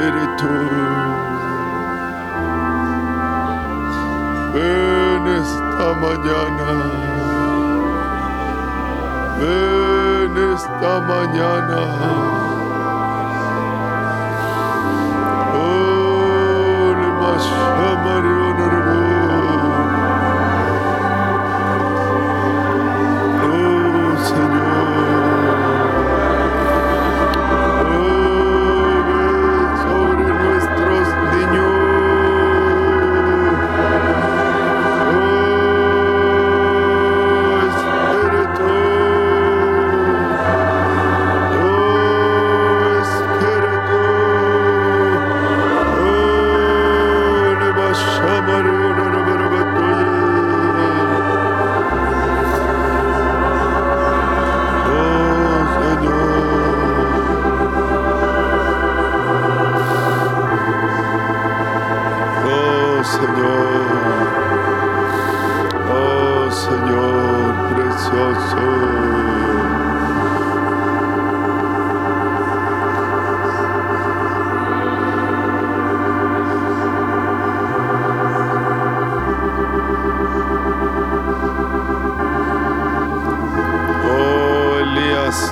Espíritu, ven esta mañana, ven esta mañana. Oh, le mashamarió nervo. Oh, Señor.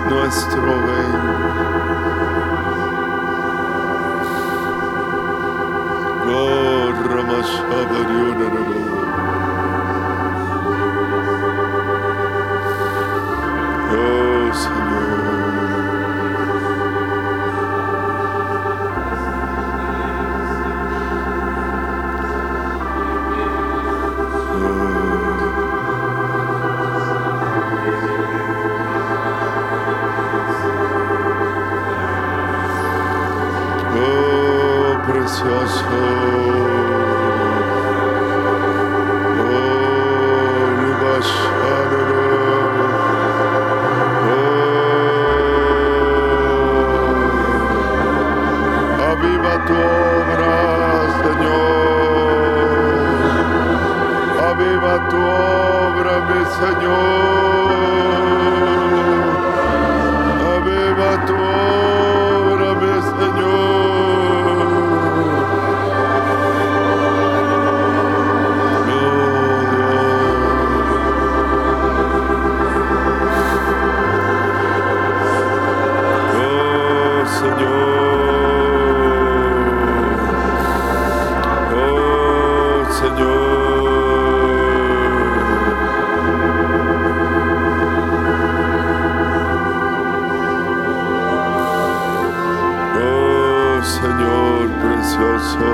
Nuestro ven. Oh, Ramashabariunarabo. Oh, Señor. Precioso, oh, Libashanero, oh, aviva tu obra, Señor, aviva tu obra, mi Señor, aviva tu obra, mi Señor. Señor precioso.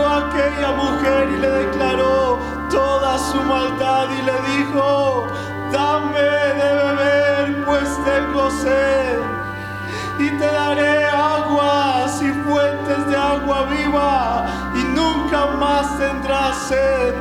Aquella mujer y le declaró toda su maldad y le dijo: dame de beber, pues tengo sed, y te daré aguas y fuentes de agua viva, y nunca más tendrás sed.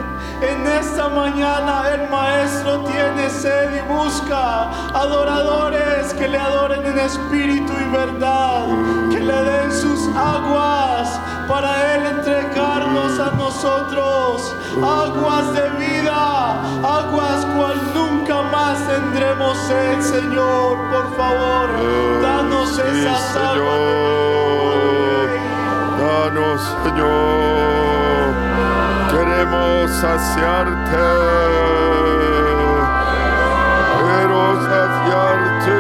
En esta mañana el Maestro tiene sed y busca adoradores que le adoren en espíritu y verdad, que le den sus aguas para Él entregarnos a nosotros, aguas de vida, aguas cual nunca más tendremos sed. Señor, por favor, danos esas aguas. Danos, Señor, queremos saciarte, quiero saciarte.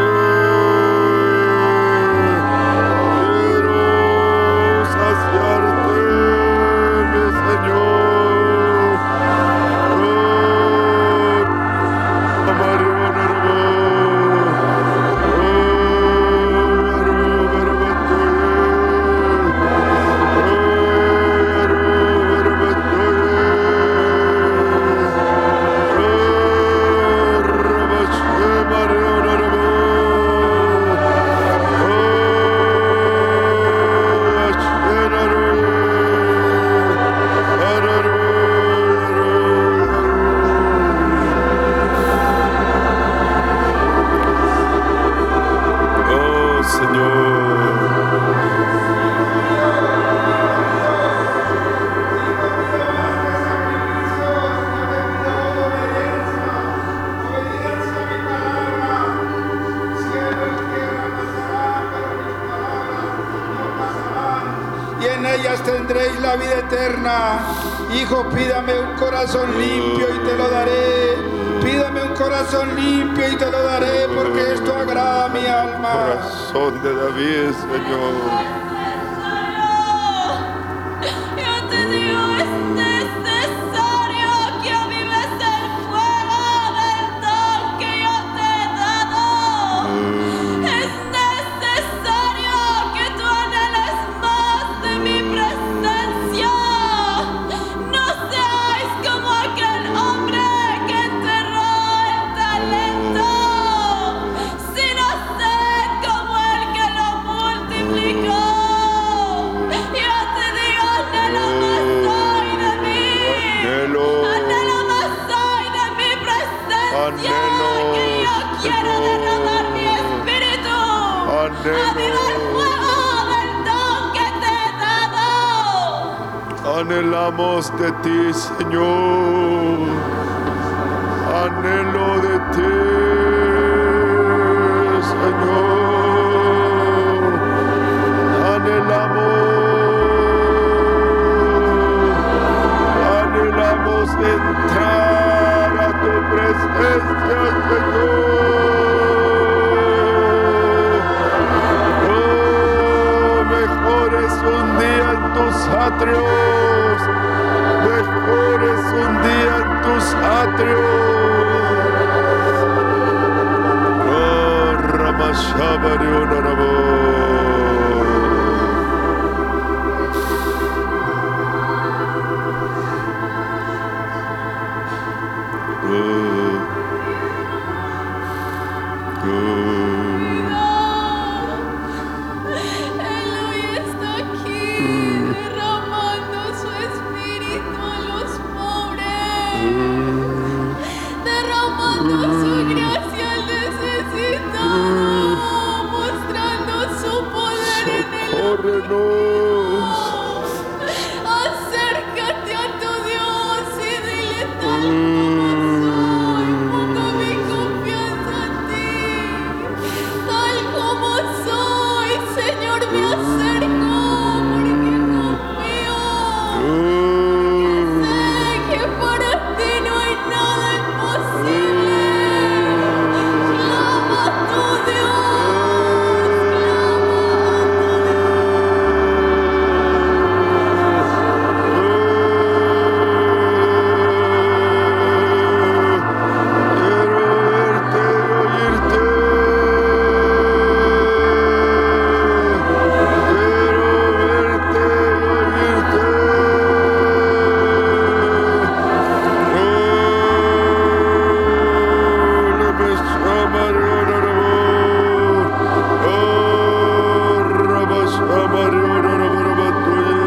Oh, ellas tendréis la vida eterna. Hijo, pídame un corazón limpio y te lo daré. Pídame un corazón limpio y te lo daré, porque esto agrada a mi alma. Corazón de David, Señor. Yo te digo, es necesario que avives el fuego del don que yo te he dado. Es necesario que tú anheles más de mi presencia. No seáis como aquel hombre que enterró el talento, sino sed como el que lo multiplicó. Yo te digo, anhela más hoy de mí. Anhela más hoy de mi presencia. Que yo quiero derramar mi espíritu. Aviva el fuego del don que te he dado. Anhelamos de ti, Señor. Anhelo de ti, Señor. Anhelamos entrar a tu presencia, Señor. Oh, mejor es un día en tus atrios. Mejor es un día en tus atrios. Oh, Ramashabariunarabo. Él hoy está aquí, derramando su espíritu a los pobres, derramando su gracia al necesitado, mostrando su poder en el Socórrenos. Acércate a tu Dios y dile tal como soy, pongo mi confianza en ti. Tal como soy, Señor, me acerco porque confío. Sé que para ti no hay nada imposible. Clama a tu Dios, Quiero verte y oírte. Quiero verte y oírte. Oh, le me llamarionarabo. Oh, Ramashamarionarabarabatuye.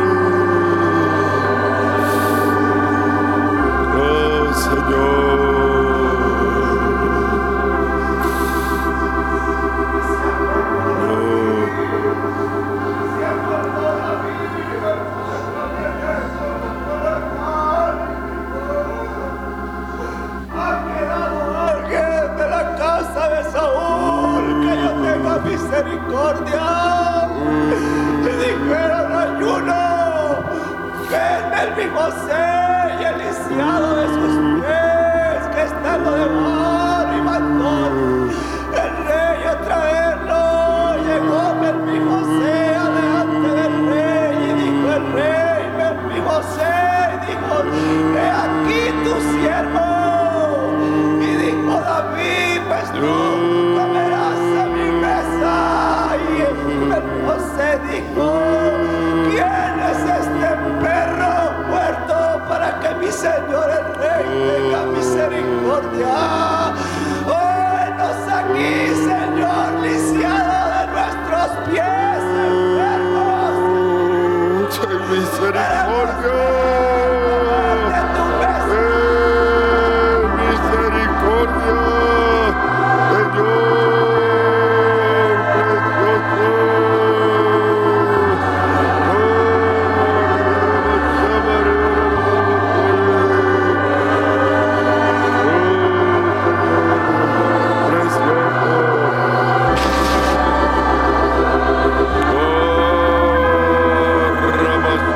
Oh, Señor. Ha quedado alguien de la casa de Saúl que yo tenga misericordia. Le dijeron a ayuno, ven el Mefibosé y el lisiado de sus pies, que está en lo de mar y mandó el rey a traerlo. Llegó Mefibosé adelante del rey y dijo el rey, Mefibosé, y dijo, he aquí tu siervo. Y dijo David, pues tú comerás a mi mesa. Y Mefibosé dijo, ¿quién es este perro muerto para que mi señor el rey tenga misericordia? Oyenos aquí, Señor, lisiado de nuestros pies enfermos. Ten misericordia. De tu mesa. Misericordia, Señor precioso. Precioso.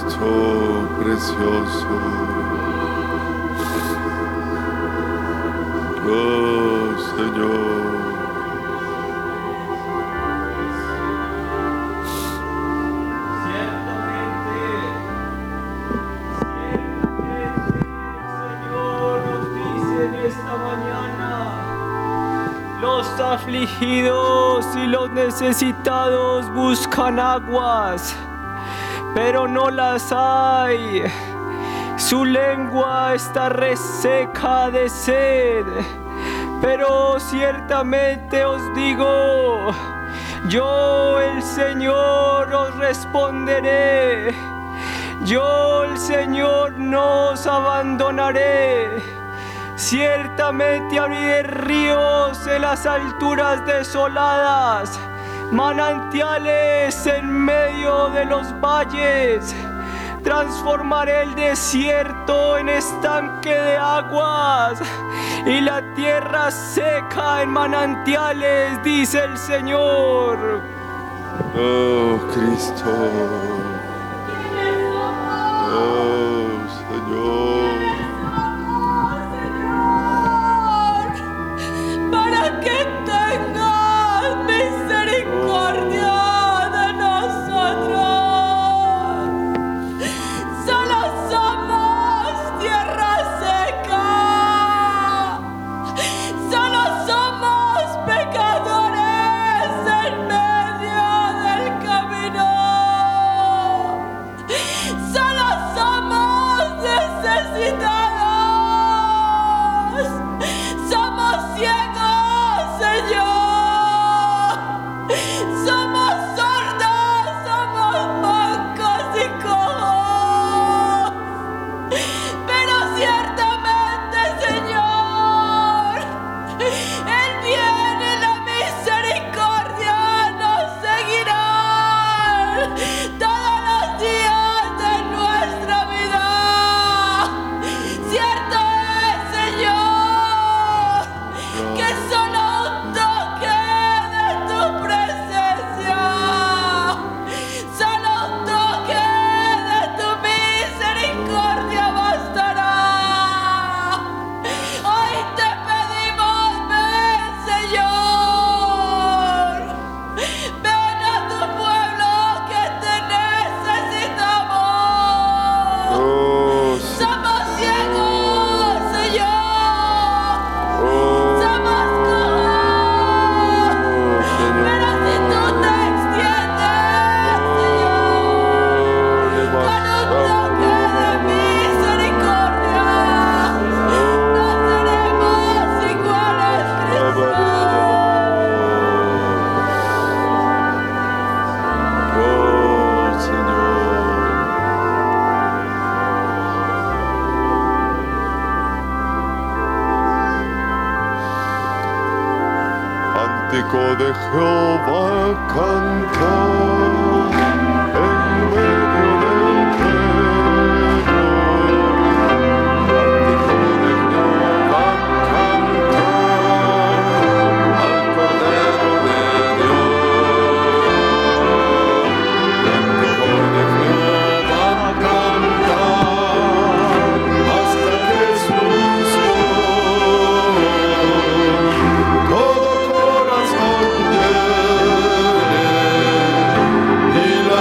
Cristo precioso. Oh, Señor. Los afligidos y los necesitados buscan aguas, pero no las hay. Su lengua está reseca de sed, pero ciertamente os digo, yo el Señor os responderé. Yo el Señor no os abandonaré. Ciertamente abriré ríos en las alturas desoladas, manantiales en medio de los valles. Transformaré el desierto en estanque de aguas y la tierra seca en manantiales, dice el Señor. Oh, Cristo. Oh, Señor. Para que tengas misericordia de nosotros. Solo somos tierra seca. Solo somos pecadores en medio del camino. Solo somos necesitados. Somos ciegos, Señor. Somos sordos, somos mancos y cojos. Pero ciertamente, Señor, el bien y la misericordia nos seguirán todos los días de nuestra vida. Cierto es, Señor, que solo un toque de tu presencia, solo un toque de tu misericordia bastará. Hoy te pedimos, ven, Señor, ven a tu pueblo que te necesitamos. Oh, Somos ciegos, Señor. oh, Somos cojos, pero si tú te extiendes, Señor, con un toque de misericordia, no seremos iguales, Cristo. oh, Señor. Cántico de Jehová cantar en medio del pueblo. Cántico de Jehová cantar al Cordero de Dios. Cántico de Jehová cantar hasta Jesús. Todo corazón llene y la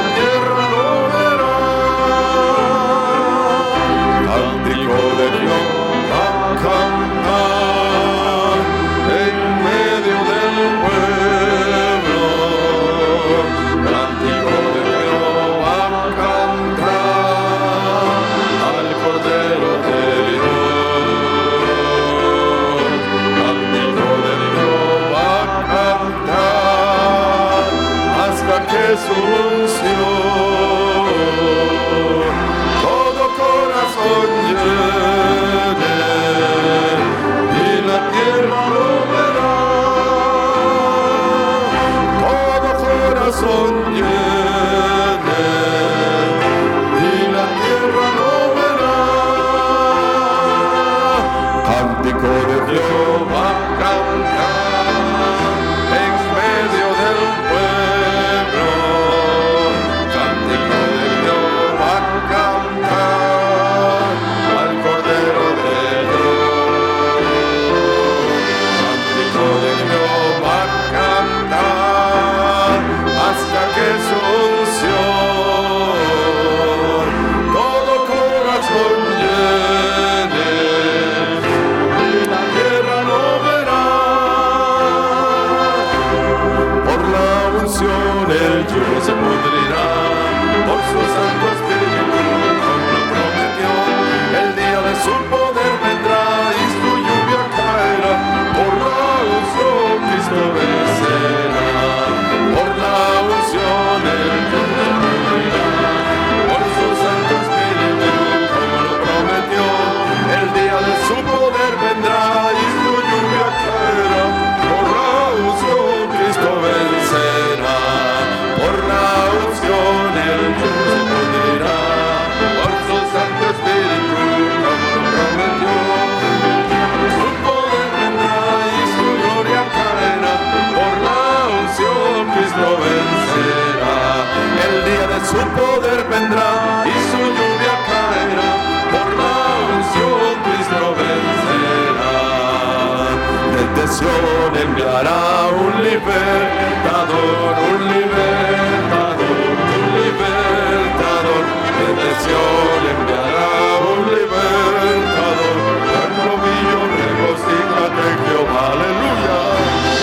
bendición enviará un libertador, un libertador, un libertador. Bendición enviará un libertador. Pueblo mío, regocíjate en Jehová, aleluya.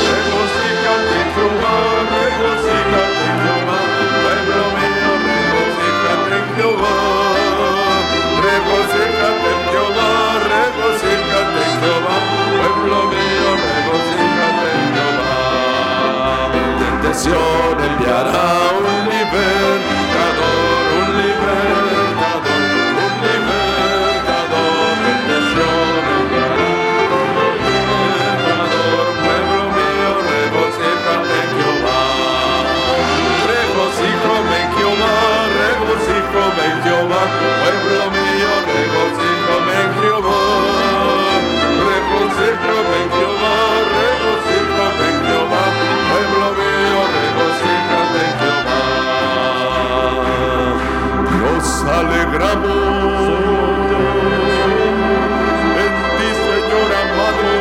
Regocíjate en Jehová, regocíjate en Jehová. Pueblo mío, regocíjate en Jehová. Regocíjate en Jehová, regocíjate en Jehová. Pueblo mío, regocíjate en Jehová. Tentación enviará un libertador, un libertador, un libertador. Tentación enviará un libertador. Pueblo mío, regocíjate en Jehová. Regocíjame en Jehová, regocíjame en Jehová. Pueblo mío, regocíjame en Jehová. Regocíjame en Jehová, regocíjame en Jehová. Pueblo mío, regocíjate en Jehová. Nos alegramos en ti, Señor amado.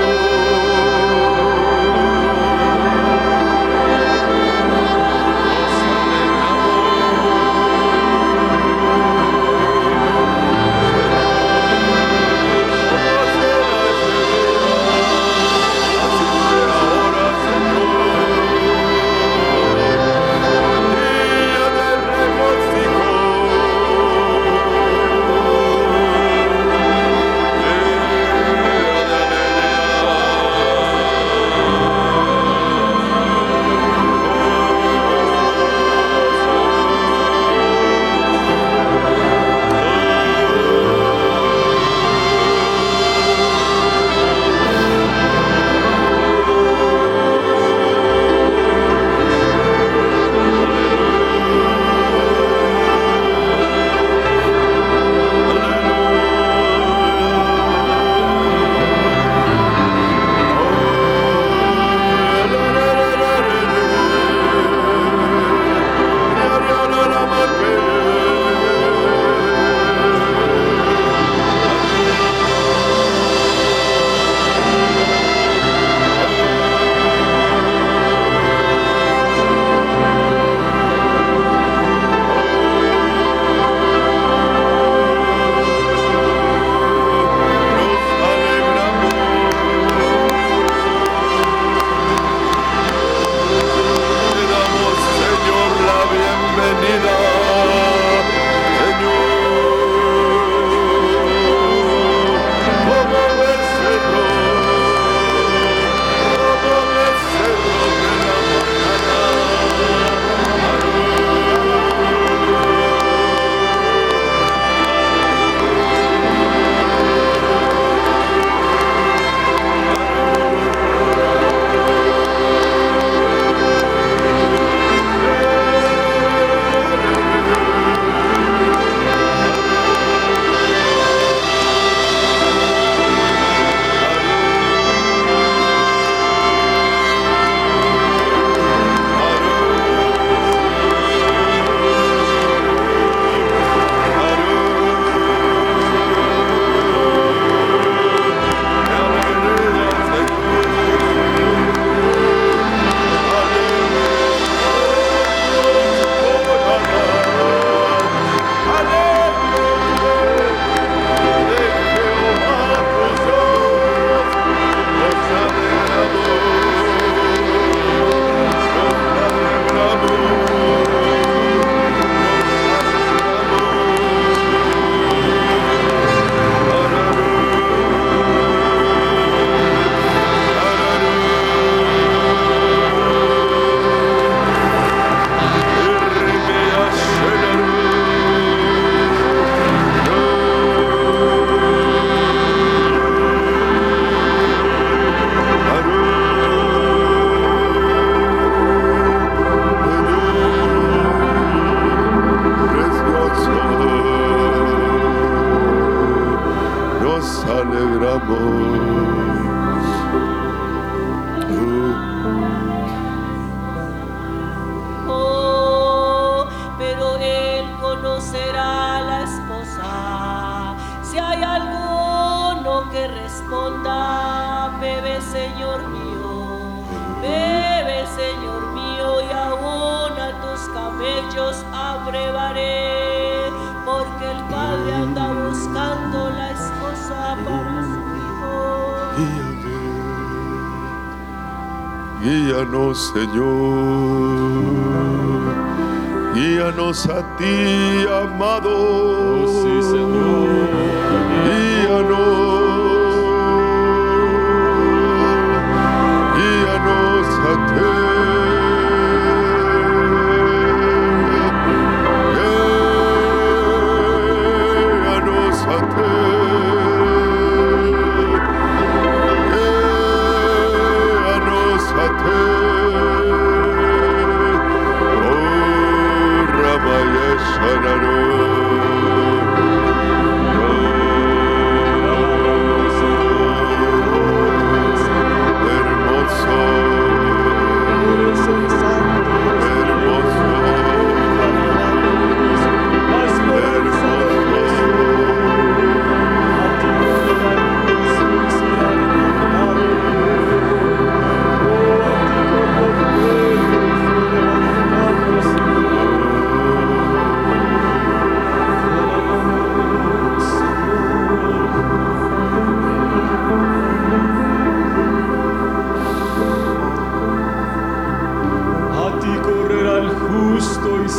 Si hay alguno que responda bebe, Señor mío, y aún a tus camellos abrevaré, porque el Padre anda buscando la esposa para su Hijo. Guíanos, Señor, guíanos a ti, amado. Oh, sí, Señor. Guíanos a ti. Guíanos a ti. Guíanos a ti. Oh, Ramaya Shararo.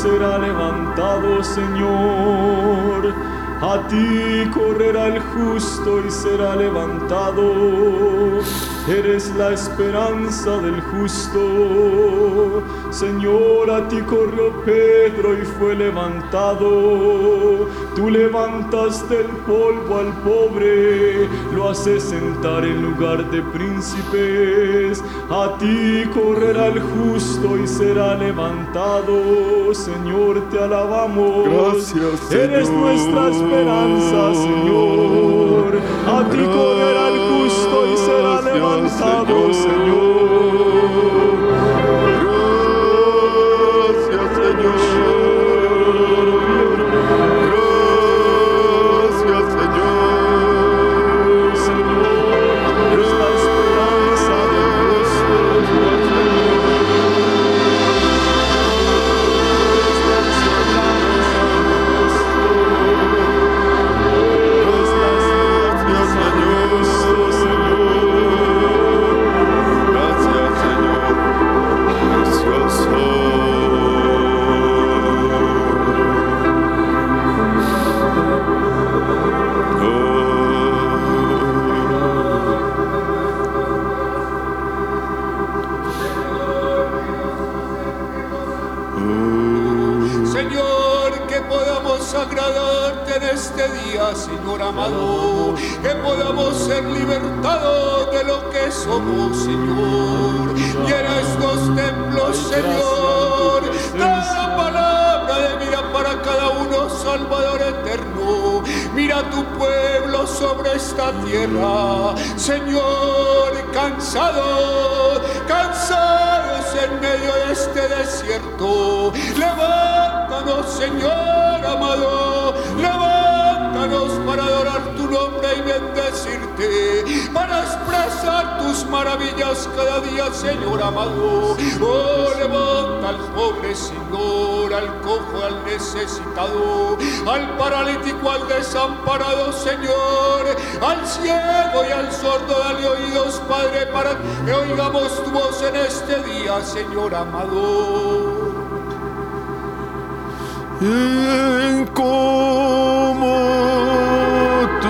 Será levantado, Señor. A ti correrá el justo y será levantado. Eres la esperanza del justo. Señor, a ti corrió Pedro y fue levantado. Tú levantas del polvo al pobre, lo haces sentar en lugar de príncipes. A ti correrá el justo y será levantado. Señor, te alabamos. Gracias, Señor. Eres nuestra esperanza, Señor. A ti correrá el justo y será levantado, Señor. Gracias, Señor. Gracias, Señor. Señor, eres la esperanza del justo. Señor, que podamos agradarte en este día, Señor amado, que podamos ser libertados de lo que somos, Señor. Llena estos templos, Señor, cada palabra de vida para cada uno, Salvador eterno. Mira tu pueblo sobre esta tierra, Señor, cansados en medio de este desierto. Levántanos, Señor amado, levántanos para adorar tu nombre y bendecirte, para expresar tus maravillas cada día, Señor amado. Oh, levanta al pobre, Señor, al cojo, al necesitado, al paralítico, al desamparado, Señor, al ciego y al sordo, dale oídos, Padre, para que oigamos tu voz en este día, Señor amado. En como tú.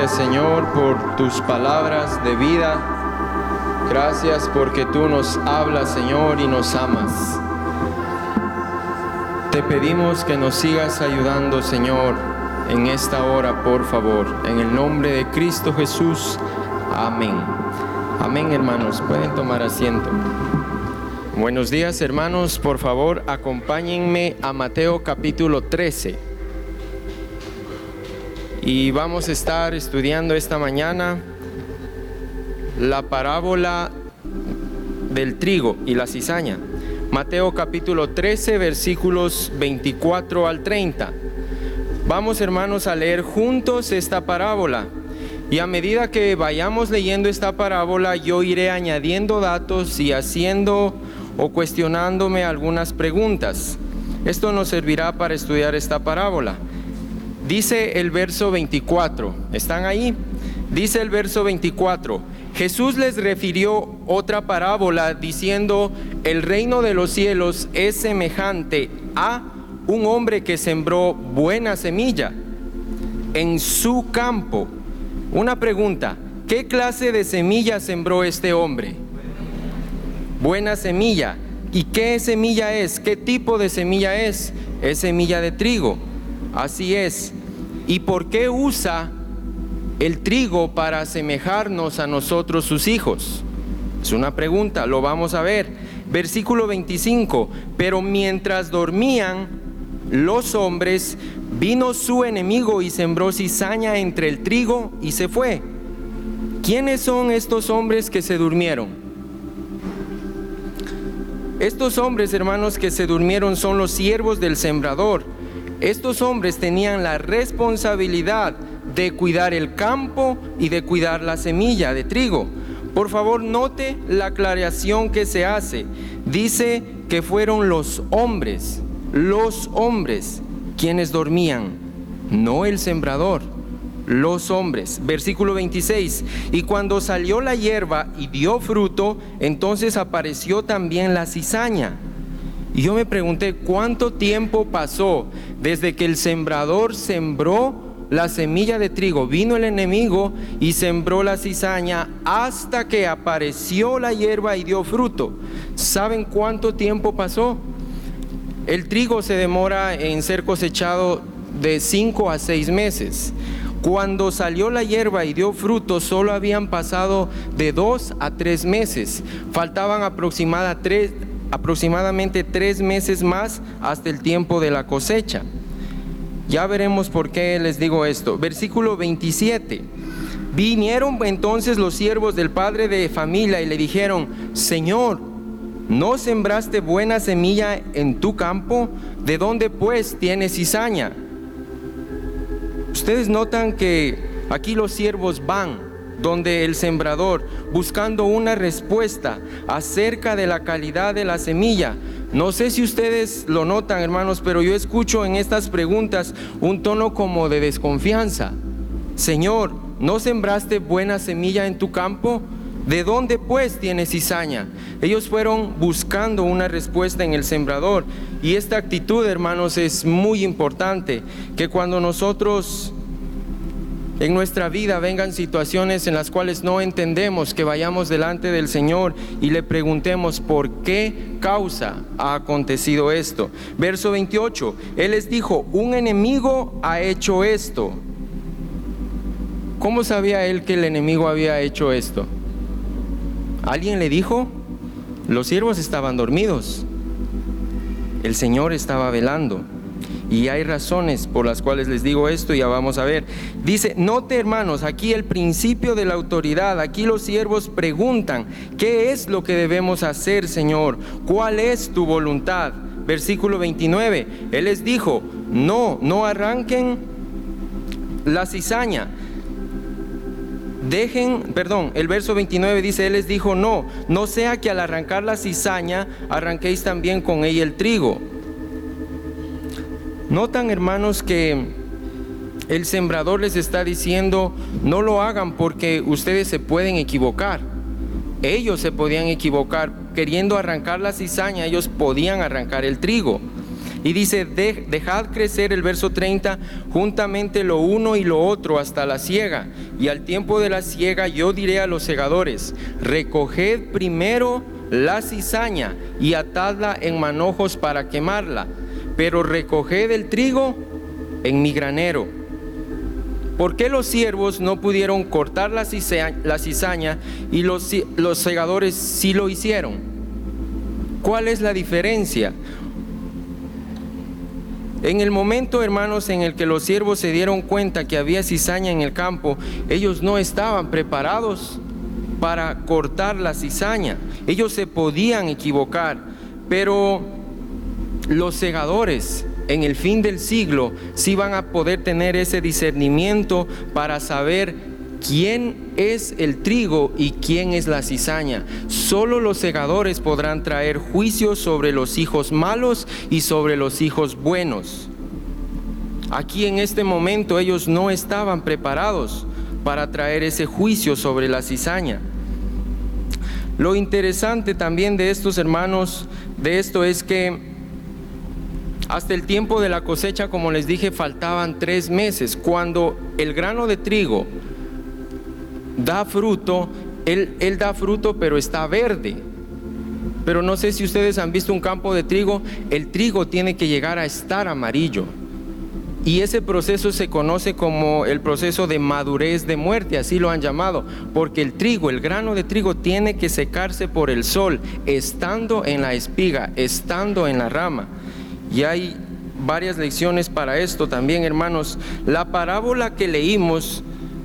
Gracias, Señor, por tus palabras de vida. Gracias porque tú nos hablas, Señor, y nos amas. Te pedimos que nos sigas ayudando, Señor, en esta hora, por favor. En el nombre de Cristo Jesús. Amén. Amén, hermanos. Pueden tomar asiento. Buenos días, hermanos. Por favor, acompáñenme a Mateo capítulo 13. Y vamos a estar estudiando esta mañana la parábola del trigo y la cizaña. Mateo capítulo 13, versículos 24 al 30. Vamos, hermanos, a leer juntos esta parábola. Y a medida que vayamos leyendo esta parábola, yo iré añadiendo datos y haciendo o cuestionándome algunas preguntas. Esto nos servirá para estudiar esta parábola. Dice el verso 24, ¿están ahí? Dice el verso 24, Jesús les refirió otra parábola diciendo: el reino de los cielos es semejante a un hombre que sembró buena semilla en su campo. Una pregunta: ¿qué clase de semilla sembró este hombre? Buena semilla. ¿Y qué semilla es? ¿Qué tipo de semilla es? Es semilla de trigo. Así es. ¿Y por qué usa el trigo para asemejarnos a nosotros, sus hijos? Es una pregunta, lo vamos a ver. Versículo 25. Pero mientras dormían los hombres, vino su enemigo y sembró cizaña entre el trigo y se fue. ¿Quiénes son estos hombres que se durmieron? Estos hombres, hermanos, que se durmieron son los siervos del sembrador. Estos hombres tenían la responsabilidad de cuidar el campo y de cuidar la semilla de trigo. Por favor, note la aclaración que se hace. Dice que fueron los hombres quienes dormían, no el sembrador, los hombres. Versículo 26, y cuando salió la hierba y dio fruto, entonces apareció también la cizaña. Y yo me pregunté, ¿cuánto tiempo pasó desde que el sembrador sembró la semilla de trigo? Vino el enemigo y sembró la cizaña hasta que apareció la hierba y dio fruto. ¿Saben cuánto tiempo pasó? El trigo se demora en ser cosechado de 5 a 6 meses. Cuando salió la hierba y dio fruto, solo habían pasado de 2 a 3 meses. Faltaban aproximadamente 3 meses más hasta el tiempo de la cosecha. Ya veremos por qué les digo esto. Versículo 27. Vinieron entonces los siervos del padre de familia y le dijeron: Señor, ¿no sembraste buena semilla en tu campo? ¿De dónde pues tienes cizaña? Ustedes notan que aquí los siervos van donde el sembrador buscando una respuesta acerca de la calidad de la semilla. No sé si ustedes lo notan, hermanos, pero yo escucho en estas preguntas un tono como de desconfianza. Señor, ¿no sembraste buena semilla en tu campo? ¿De dónde pues tienes cizaña? Ellos fueron buscando una respuesta en el sembrador. Y esta actitud, hermanos, es muy importante, que cuando nosotros en nuestra vida vengan situaciones en las cuales no entendemos, que vayamos delante del Señor y le preguntemos por qué causa ha acontecido esto. Verso 28, Él les dijo: un enemigo ha hecho esto. ¿Cómo sabía él que el enemigo había hecho esto? ¿Alguien le dijo? Los siervos estaban dormidos. El Señor estaba velando. Y hay razones por las cuales les digo esto, ya vamos a ver. Dice, note, hermanos, aquí el principio de la autoridad. Aquí los siervos preguntan: ¿qué es lo que debemos hacer, Señor? ¿Cuál es tu voluntad? Versículo 29, Él les dijo: no arranquen la cizaña. El verso 29 dice: Él les dijo, no sea que al arrancar la cizaña arranquéis también con ella el trigo. Notan, hermanos, que el sembrador les está diciendo: no lo hagan porque ustedes se pueden equivocar. Ellos se podían equivocar, queriendo arrancar la cizaña, ellos podían arrancar el trigo. Y dice, dejad crecer, el verso 30, juntamente lo uno y lo otro hasta la siega. Y al tiempo de la siega yo diré a los segadores, recoged primero la cizaña y atadla en manojos para quemarla, pero recoged el trigo en mi granero. ¿Por qué los siervos no pudieron cortar la cizaña y los segadores sí lo hicieron? ¿Cuál es la diferencia? En el momento, hermanos, en el que los siervos se dieron cuenta que había cizaña en el campo, ellos no estaban preparados para cortar la cizaña. Ellos se podían equivocar, pero los segadores en el fin del siglo sí van a poder tener ese discernimiento para saber quién es el trigo y quién es la cizaña. Solo los segadores podrán traer juicio sobre los hijos malos y sobre los hijos buenos. Aquí en este momento ellos no estaban preparados para traer ese juicio sobre la cizaña. Lo interesante también de estos hermanos, de esto es que hasta el tiempo de la cosecha, como les dije, faltaban 3 meses. Cuando el grano de trigo da fruto, él da fruto, pero está verde. Pero no sé si ustedes han visto un campo de trigo, el trigo tiene que llegar a estar amarillo. Y ese proceso se conoce como el proceso de madurez de muerte, así lo han llamado, porque el trigo, el grano de trigo tiene que secarse por el sol, estando en la espiga, estando en la rama. Y hay varias lecciones para esto también, hermanos. La parábola que leímos,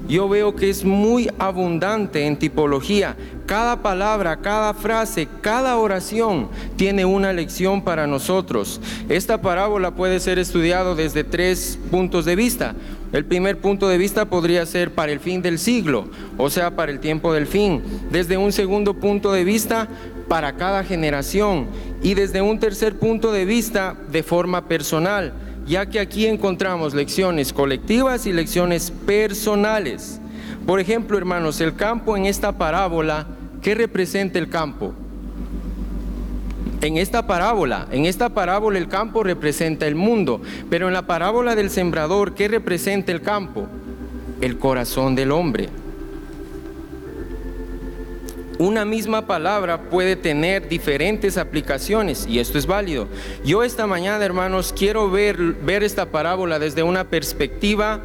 yo veo que es muy abundante en tipología. Cada palabra, cada frase, cada oración tiene una lección para nosotros. Esta parábola puede ser estudiado desde 3 puntos de vista. El primer punto de vista podría ser para el fin del siglo, o sea, para el tiempo del fin. Desde un segundo punto de vista, para cada generación. Y desde un tercer punto de vista, de forma personal, ya que aquí encontramos lecciones colectivas y lecciones personales. Por ejemplo, hermanos, el campo en esta parábola, ¿qué representa el campo? En esta parábola el campo representa el mundo, pero en la parábola del sembrador, ¿qué representa el campo? El corazón del hombre. Una misma palabra puede tener diferentes aplicaciones y esto es válido. Yo esta mañana, hermanos, quiero ver esta parábola desde una perspectiva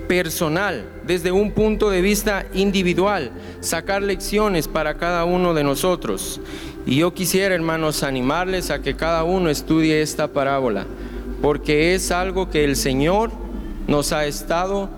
personal, desde un punto de vista individual, sacar lecciones para cada uno de nosotros. Y yo quisiera, hermanos, animarles a que cada uno estudie esta parábola, porque es algo que el Señor nos ha estado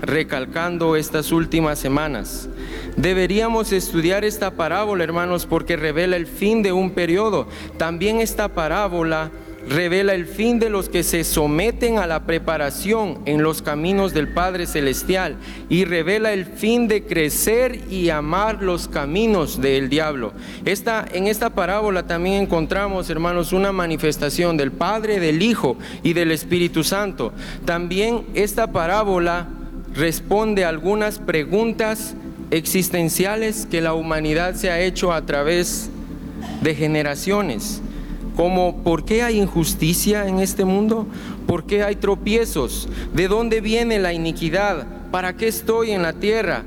recalcando estas últimas semanas. Deberíamos estudiar esta parábola, hermanos, porque revela el fin de un periodo. También esta parábola revela el fin de los que se someten a la preparación en los caminos del Padre Celestial, y revela el fin de crecer y amar los caminos del diablo. En esta parábola también encontramos, hermanos, una manifestación del Padre, del Hijo y del Espíritu Santo. También esta parábola responde a algunas preguntas existenciales que la humanidad se ha hecho a través de generaciones, como ¿por qué hay injusticia en este mundo? ¿Por qué hay tropiezos? ¿De dónde viene la iniquidad? ¿Para qué estoy en la tierra?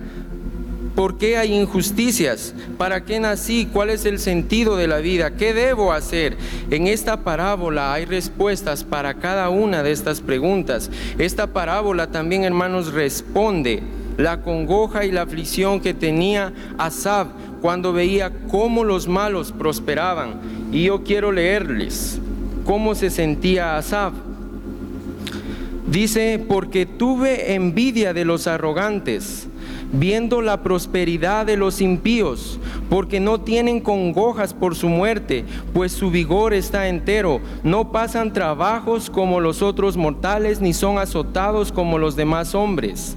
¿Por qué hay injusticias? ¿Para qué nací? ¿Cuál es el sentido de la vida? ¿Qué debo hacer? En esta parábola hay respuestas para cada una de estas preguntas. Esta parábola también, hermanos, responde la congoja y la aflicción que tenía Asaf cuando veía cómo los malos prosperaban. Y yo quiero leerles cómo se sentía Asaf. Dice: porque tuve envidia de los arrogantes, viendo la prosperidad de los impíos, porque no tienen congojas por su muerte, pues su vigor está entero. No pasan trabajos como los otros mortales, ni son azotados como los demás hombres.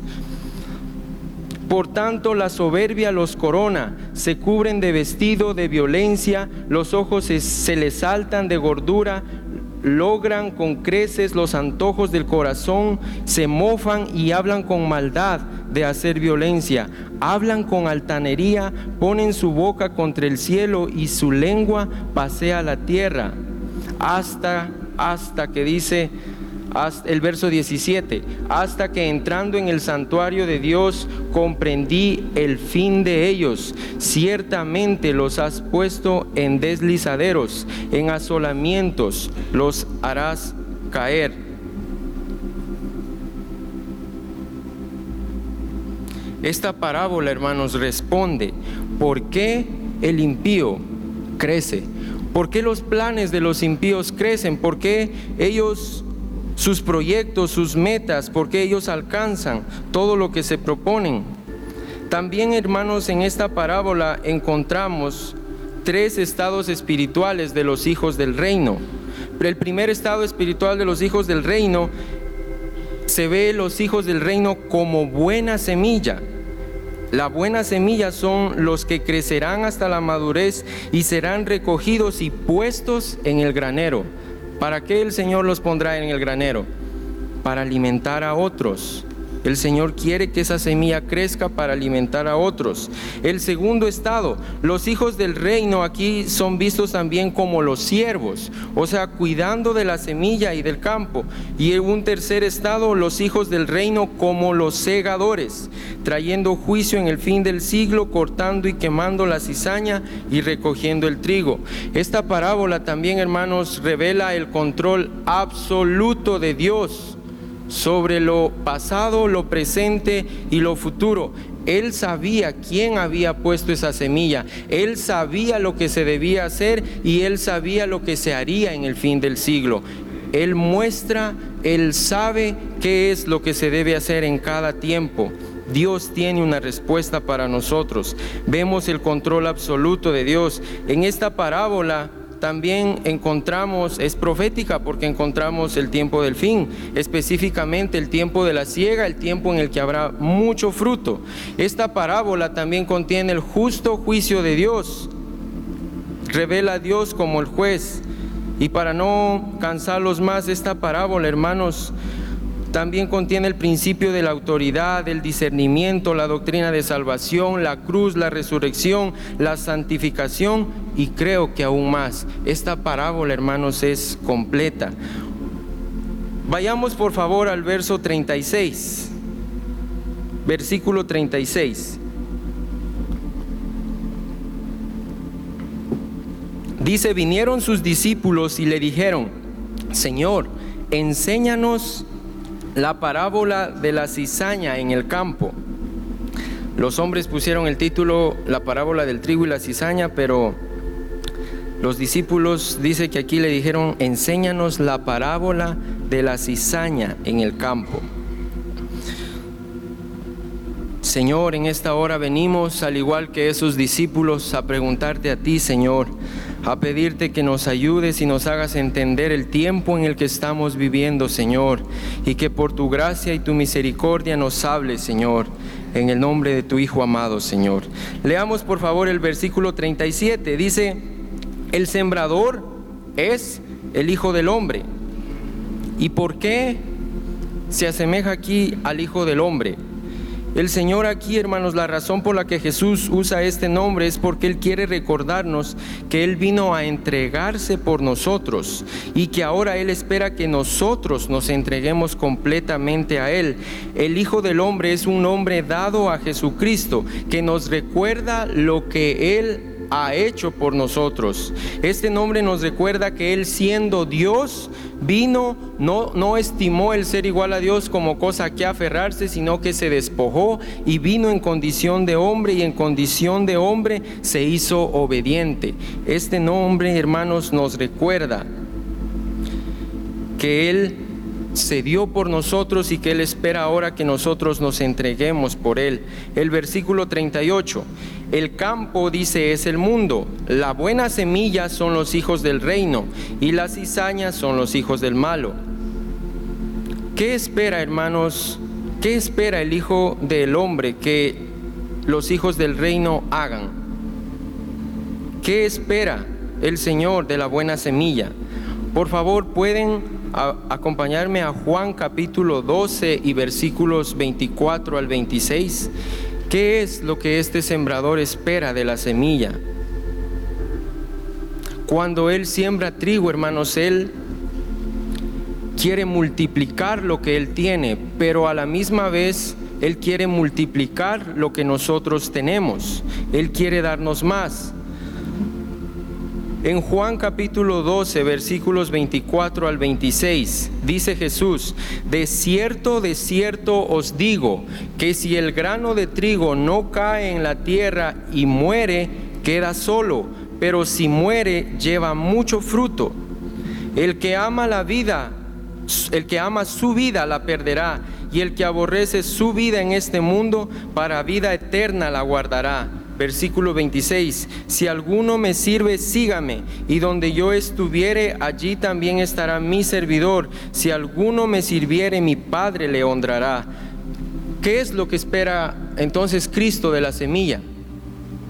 Por tanto, la soberbia los corona, se cubren de vestido de violencia, los ojos se les saltan de gordura, logran con creces los antojos del corazón, se mofan y hablan con maldad de hacer violencia, hablan con altanería, ponen su boca contra el cielo y su lengua pasea la tierra. hasta que dice el verso 17, hasta que entrando en el santuario de Dios comprendí el fin de ellos. Ciertamente los has puesto en deslizaderos, en asolamientos los harás caer. Esta parábola, hermanos, responde: ¿por qué el impío crece? ¿Por qué los planes de los impíos crecen? ¿Por qué ellos, sus proyectos, sus metas, por qué ellos alcanzan todo lo que se proponen? También, hermanos, en esta parábola encontramos 3 estados espirituales de los hijos del reino. El primer estado espiritual de los hijos del reino, se ve los hijos del reino como buena semilla. La buena semilla son los que crecerán hasta la madurez y serán recogidos y puestos en el granero. ¿Para qué el Señor los pondrá en el granero? Para alimentar a otros. El Señor quiere que esa semilla crezca para alimentar a otros. El segundo estado, los hijos del reino aquí son vistos también como los siervos, o sea, cuidando de la semilla y del campo. Y en un tercer estado, los hijos del reino como los segadores, trayendo juicio en el fin del siglo, cortando y quemando la cizaña y recogiendo el trigo. Esta parábola también, hermanos, revela el control absoluto de Dios sobre lo pasado, lo presente y lo futuro. Él sabía quién había puesto esa semilla, Él sabía lo que se debía hacer y Él sabía lo que se haría en el fin del siglo. Él muestra, Él sabe qué es lo que se debe hacer en cada tiempo. Dios tiene una respuesta para nosotros. Vemos el control absoluto de Dios. En esta parábola también encontramos, es profética porque encontramos el tiempo del fin, específicamente el tiempo de la siega, el tiempo en el que habrá mucho fruto. Esta parábola también contiene el justo juicio de Dios, revela a Dios como el juez. Y para no cansarlos más, esta parábola, hermanos, también contiene el principio de la autoridad, el discernimiento, la doctrina de salvación, la cruz, la resurrección, la santificación y creo que aún más. Esta parábola, hermanos, es completa. Vayamos por favor al verso 36, versículo 36. Dice: vinieron sus discípulos y le dijeron: Señor, enséñanos la parábola de la cizaña en el campo. Los hombres pusieron el título la parábola del trigo y la cizaña, pero los discípulos dice que aquí le dijeron: enséñanos la parábola de la cizaña en el campo. Señor, en esta hora venimos, al igual que esos discípulos, a preguntarte a ti, Señor, a pedirte que nos ayudes y nos hagas entender el tiempo en el que estamos viviendo, Señor, y que por tu gracia y tu misericordia nos hables, Señor, en el nombre de tu Hijo amado, Señor. Leamos por favor el versículo 37, dice: el sembrador es el Hijo del Hombre. ¿Y por qué se asemeja aquí al Hijo del Hombre? El Señor aquí, hermanos, la razón por la que Jesús usa este nombre es porque Él quiere recordarnos que Él vino a entregarse por nosotros y que ahora Él espera que nosotros nos entreguemos completamente a Él. El Hijo del Hombre es un nombre dado a Jesucristo que nos recuerda lo que Él ha hecho por nosotros. Este nombre nos recuerda que Él, siendo Dios, vino, no estimó el ser igual a Dios como cosa a que aferrarse, sino que se despojó y vino en condición de hombre, y en condición de hombre se hizo obediente. Este nombre, hermanos, nos recuerda que Él se dio por nosotros y que Él espera ahora que nosotros nos entreguemos por Él. El versículo 38, el campo, dice, es el mundo, la buena semilla son los hijos del reino y las cizañas son los hijos del malo. ¿Qué espera, hermanos? ¿Qué espera el Hijo del Hombre que los hijos del reino hagan? ¿Qué espera el Señor de la buena semilla? Por favor, pueden acompañarme a Juan capítulo 12 y versículos 24 al 26. ¿Qué es lo que este sembrador espera de la semilla? Cuando Él siembra trigo, hermanos, Él quiere multiplicar lo que Él tiene, pero a la misma vez Él quiere multiplicar lo que nosotros tenemos. Él quiere darnos más. En Juan capítulo 12, versículos 24 al 26, dice Jesús: de cierto os digo, que si el grano de trigo no cae en la tierra y muere, queda solo, pero si muere, lleva mucho fruto. El que ama la vida, el que ama su vida la perderá, y el que aborrece su vida en este mundo, para vida eterna la guardará. Versículo 26, si alguno me sirve, sígame, y donde yo estuviere, allí también estará mi servidor. Si alguno me sirviere, mi Padre le honrará. ¿Qué es lo que espera entonces Cristo de la semilla?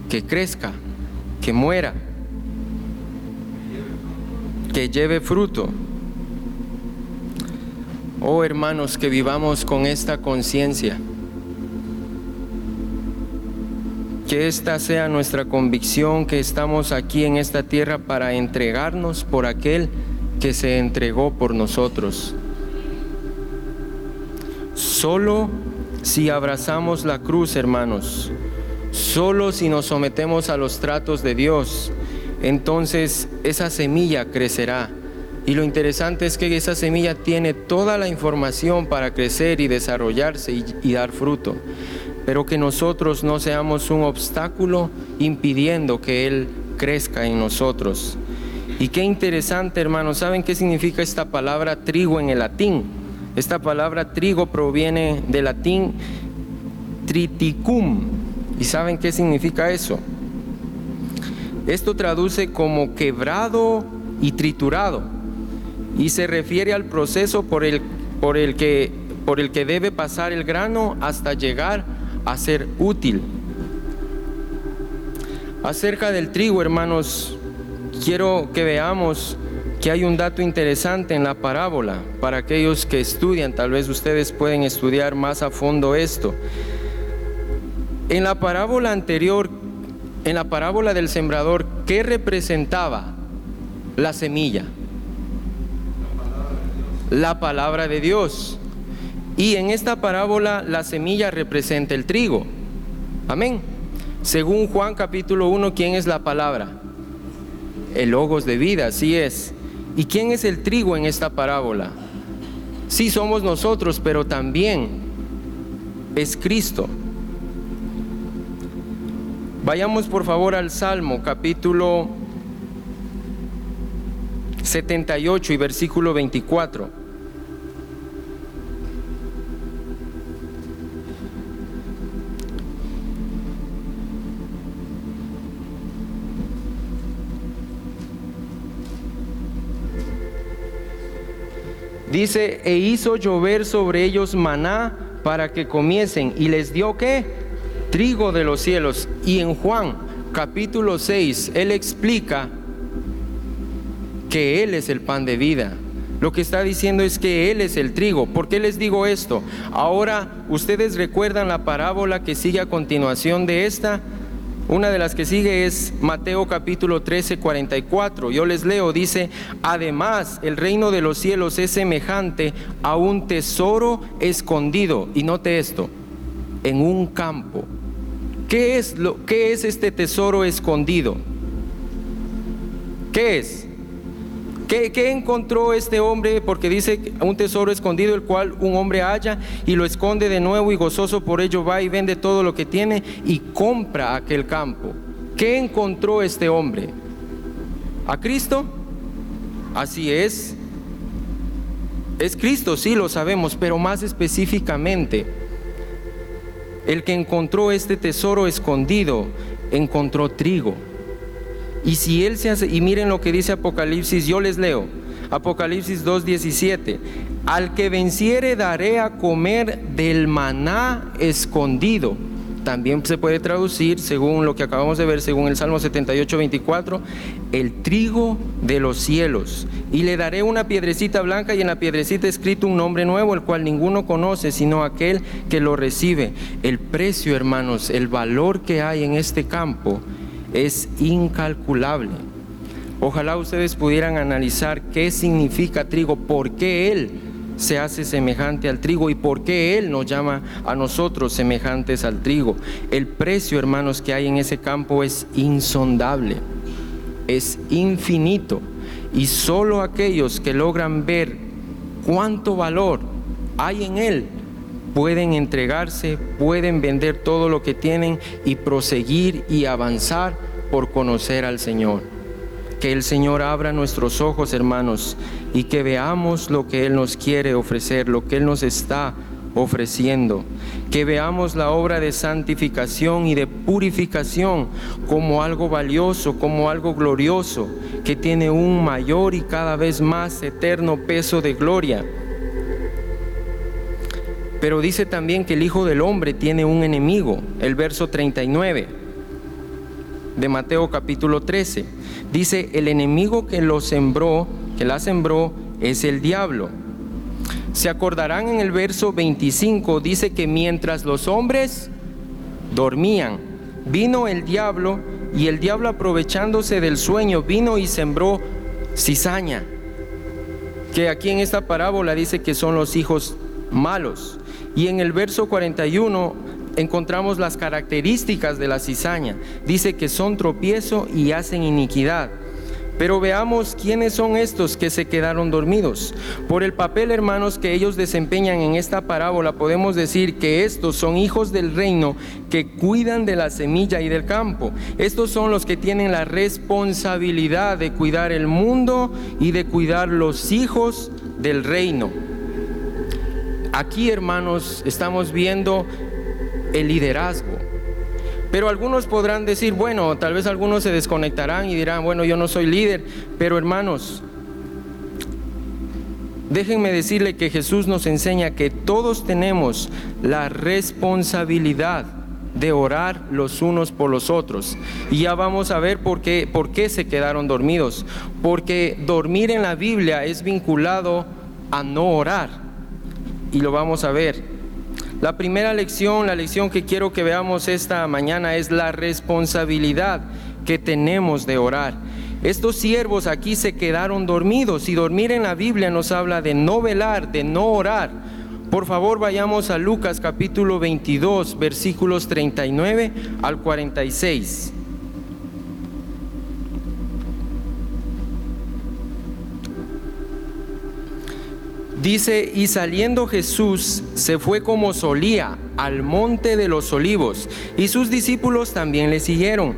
Que crezca, que muera, que lleve fruto. Oh hermanos, que vivamos con esta conciencia. Que esta sea nuestra convicción, que estamos aquí en esta tierra para entregarnos por aquel que se entregó por nosotros. Solo si abrazamos la cruz, hermanos, solo si nos sometemos a los tratos de Dios, entonces esa semilla crecerá. Y lo interesante es que esa semilla tiene toda la información para crecer y desarrollarse y dar fruto. Pero que nosotros no seamos un obstáculo impidiendo que Él crezca en nosotros. Y qué interesante, hermanos, ¿saben qué significa esta palabra trigo en el latín? Esta palabra trigo proviene del latín triticum. ¿Y saben qué significa eso? Esto traduce como quebrado y triturado, y se refiere al proceso por el que debe pasar el grano hasta llegar a ser útil. Acerca del trigo, hermanos, quiero que veamos que hay un dato interesante en la parábola. Para aquellos que estudian, tal vez ustedes pueden estudiar más a fondo esto. En la parábola anterior, en la parábola del sembrador, ¿qué representaba la semilla? La palabra de Dios. Y en esta parábola la semilla representa el trigo. Amén. Según Juan capítulo 1, ¿quién es la palabra? El logos de vida, así es. ¿Y quién es el trigo en esta parábola? Sí, somos nosotros, pero también es Cristo. Vayamos por favor al Salmo capítulo 78 y versículo 24. Dice: e hizo llover sobre ellos maná para que comiesen, y les dio ¿qué? Trigo de los cielos. Y en Juan capítulo 6, Él explica que Él es el pan de vida. Lo que está diciendo es que Él es el trigo. ¿Por qué les digo esto? Ahora, ustedes recuerdan la parábola que sigue a continuación de esta. Una de las que sigue es Mateo capítulo 13, 44. Yo les leo, dice: además, el reino de los cielos es semejante a un tesoro escondido. Y note esto: en un campo. ¿Qué es este tesoro escondido? ¿Qué es? ¿Qué encontró este hombre? Porque dice un tesoro escondido, el cual un hombre halla y lo esconde de nuevo, y gozoso por ello va y vende todo lo que tiene y compra aquel campo. ¿Qué encontró este hombre? ¿A Cristo? Así es. Es Cristo, sí, lo sabemos, pero más específicamente, el que encontró este tesoro escondido, encontró trigo. Y si él se hace, y miren lo que dice Apocalipsis, yo les leo, Apocalipsis 2:17: al que venciere daré a comer del maná escondido. También se puede traducir, según lo que acabamos de ver, según el Salmo 78:24, el trigo de los cielos. Y le daré una piedrecita blanca, y en la piedrecita escrito un nombre nuevo, el cual ninguno conoce sino aquel que lo recibe. El precio, hermanos, el valor que hay en este campo es incalculable. Ojalá ustedes pudieran analizar qué significa trigo, por qué Él se hace semejante al trigo y por qué Él nos llama a nosotros semejantes al trigo. El precio, hermanos, que hay en ese campo es insondable, es infinito, y solo aquellos que logran ver cuánto valor hay en Él pueden entregarse, pueden vender todo lo que tienen y proseguir y avanzar por conocer al Señor. Que el Señor abra nuestros ojos, hermanos, y que veamos lo que Él nos quiere ofrecer, lo que Él nos está ofreciendo. Que veamos la obra de santificación y de purificación como algo valioso, como algo glorioso, que tiene un mayor y cada vez más eterno peso de gloria. Pero dice también que el Hijo del Hombre tiene un enemigo. El verso 39 de Mateo capítulo 13. Dice, el enemigo que la sembró es el diablo. Se acordarán en el verso 25, dice que mientras los hombres dormían, vino el diablo, y el diablo, aprovechándose del sueño, vino y sembró cizaña, que aquí en esta parábola dice que son los hijos malos. Y en el verso 41 encontramos las características de la cizaña. Dice que son tropiezo y hacen iniquidad. Pero veamos quiénes son estos que se quedaron dormidos. Por el papel, hermanos, que ellos desempeñan en esta parábola, podemos decir que estos son hijos del reino que cuidan de la semilla y del campo. Estos son los que tienen la responsabilidad de cuidar el mundo y de cuidar los hijos del reino. Aquí, hermanos, estamos viendo el liderazgo. Pero algunos podrán decir, bueno, tal vez algunos se desconectarán y dirán, bueno, yo no soy líder. Pero hermanos, déjenme decirle que Jesús nos enseña que todos tenemos la responsabilidad de orar los unos por los otros. Y ya vamos a ver por qué se quedaron dormidos. Porque dormir en la Biblia es vinculado a no orar. Y lo vamos a ver. La primera lección, la lección que quiero que veamos esta mañana es la responsabilidad que tenemos de orar. Estos siervos aquí se quedaron dormidos, y dormir en la Biblia nos habla de no velar, de no orar. Por favor, vayamos a Lucas capítulo 22, versículos 39 al 46. Dice, y saliendo Jesús se fue como solía al monte de los olivos, y sus discípulos también le siguieron.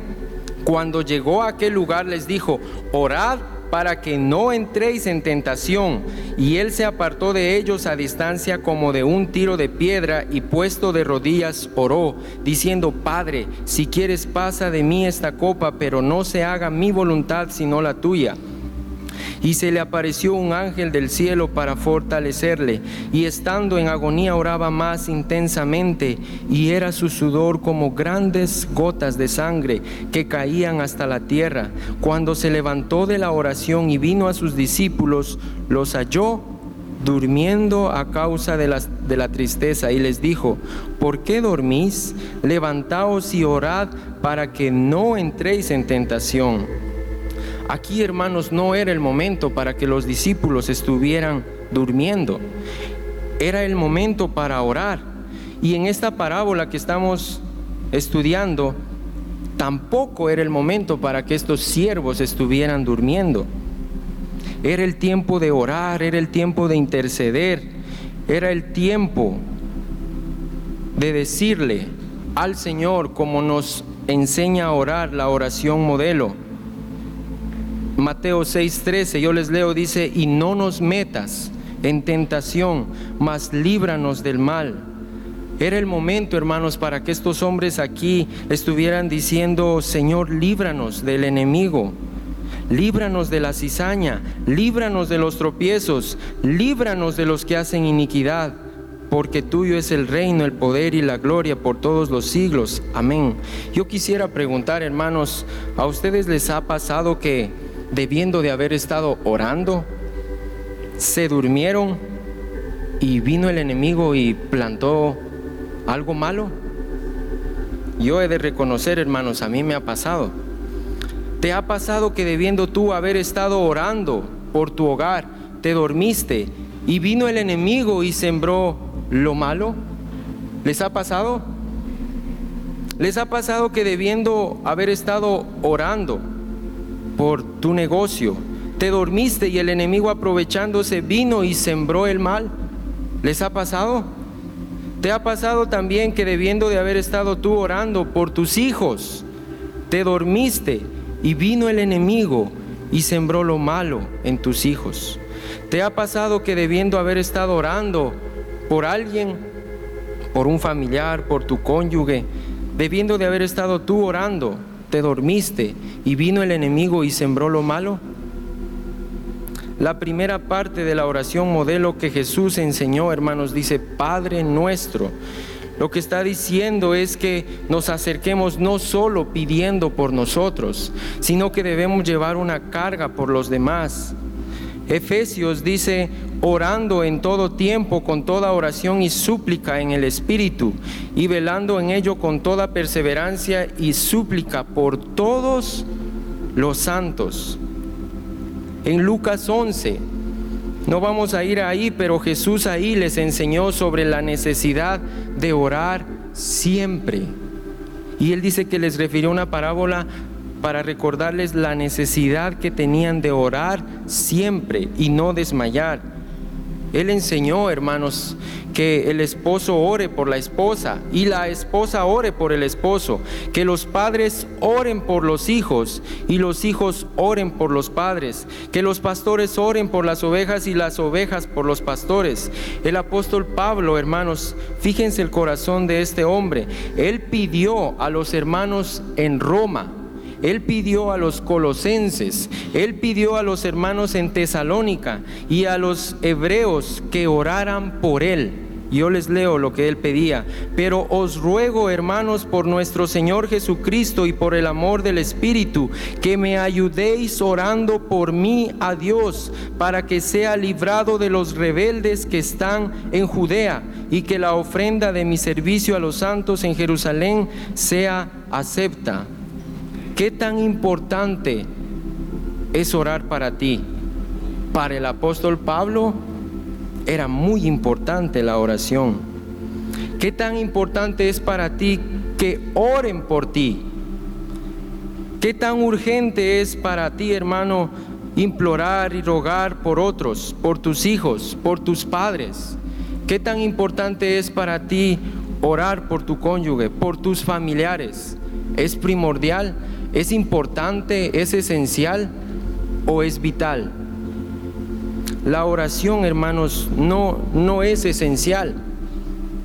Cuando llegó a aquel lugar les dijo, orad para que no entréis en tentación. Y él se apartó de ellos a distancia como de un tiro de piedra, y puesto de rodillas oró, diciendo, Padre, si quieres pasa de mí esta copa, pero no se haga mi voluntad sino la tuya. Y se le apareció un ángel del cielo para fortalecerle, y estando en agonía oraba más intensamente, y era su sudor como grandes gotas de sangre que caían hasta la tierra. Cuando se levantó de la oración y vino a sus discípulos, los halló durmiendo a causa de la tristeza, y les dijo, ¿por qué dormís? Levantaos y orad para que no entréis en tentación. Aquí, hermanos, no era el momento para que los discípulos estuvieran durmiendo. Era el momento para orar. Y en esta parábola que estamos estudiando, tampoco era el momento para que estos siervos estuvieran durmiendo. Era el tiempo de orar, era el tiempo de interceder, era el tiempo de decirle al Señor, como nos enseña a orar la oración modelo. Mateo 6:13, yo les leo, dice, y no nos metas en tentación, mas líbranos del mal. Era el momento, hermanos, para que estos hombres aquí estuvieran diciendo, Señor, líbranos del enemigo, líbranos de la cizaña, líbranos de los tropiezos, líbranos de los que hacen iniquidad, porque tuyo es el reino, el poder y la gloria por todos los siglos. Amén. Yo quisiera preguntar, hermanos, ¿a ustedes les ha pasado que debiendo de haber estado orando, se durmieron y vino el enemigo y plantó algo malo? Yo he de reconocer, hermanos, a mí me ha pasado. ¿Te ha pasado que debiendo tú haber estado orando por tu hogar, te dormiste y vino el enemigo y sembró lo malo? ¿Les ha pasado? ¿Les ha pasado que debiendo haber estado orando por tu negocio, te dormiste y el enemigo aprovechándose vino y sembró el mal? ¿Les ha pasado? ¿Te ha pasado también que debiendo de haber estado tú orando por tus hijos, te dormiste y vino el enemigo y sembró lo malo en tus hijos? ¿Te ha pasado que debiendo haber estado orando por alguien, por un familiar, por tu cónyuge, debiendo de haber estado tú orando, te dormiste y vino el enemigo y sembró lo malo? La primera parte de la oración modelo que Jesús enseñó, hermanos, dice Padre nuestro. Lo que está diciendo es que nos acerquemos no solo pidiendo por nosotros, sino que debemos llevar una carga por los demás. Efesios dice, orando en todo tiempo con toda oración y súplica en el Espíritu, y velando en ello con toda perseverancia y súplica por todos los santos. En Lucas 11, no vamos a ir ahí, pero Jesús ahí les enseñó sobre la necesidad de orar siempre. Y Él dice que les refirió una parábola para recordarles la necesidad que tenían de orar siempre y no desmayar. Él enseñó, hermanos, que el esposo ore por la esposa y la esposa ore por el esposo, que los padres oren por los hijos y los hijos oren por los padres, que los pastores oren por las ovejas y las ovejas por los pastores. El apóstol Pablo, hermanos, fíjense el corazón de este hombre. Él pidió a los hermanos en Roma, Él pidió a los colosenses, Él pidió a los hermanos en Tesalónica y a los hebreos que oraran por Él. Yo les leo lo que Él pedía. Pero os ruego, hermanos, por nuestro Señor Jesucristo y por el amor del Espíritu, que me ayudéis orando por mí a Dios, para que sea librado de los rebeldes que están en Judea, y que la ofrenda de mi servicio a los santos en Jerusalén sea acepta. ¿Qué tan importante es orar para ti? Para el apóstol Pablo era muy importante la oración. ¿Qué tan importante es para ti que oren por ti? ¿Qué tan urgente es para ti, hermano, implorar y rogar por otros, por tus hijos, por tus padres? ¿Qué tan importante es para ti orar por tu cónyuge, por tus familiares? ¿Es primordial? ¿Es importante? ¿Es esencial? ¿O es vital? La oración, hermanos, no es esencial.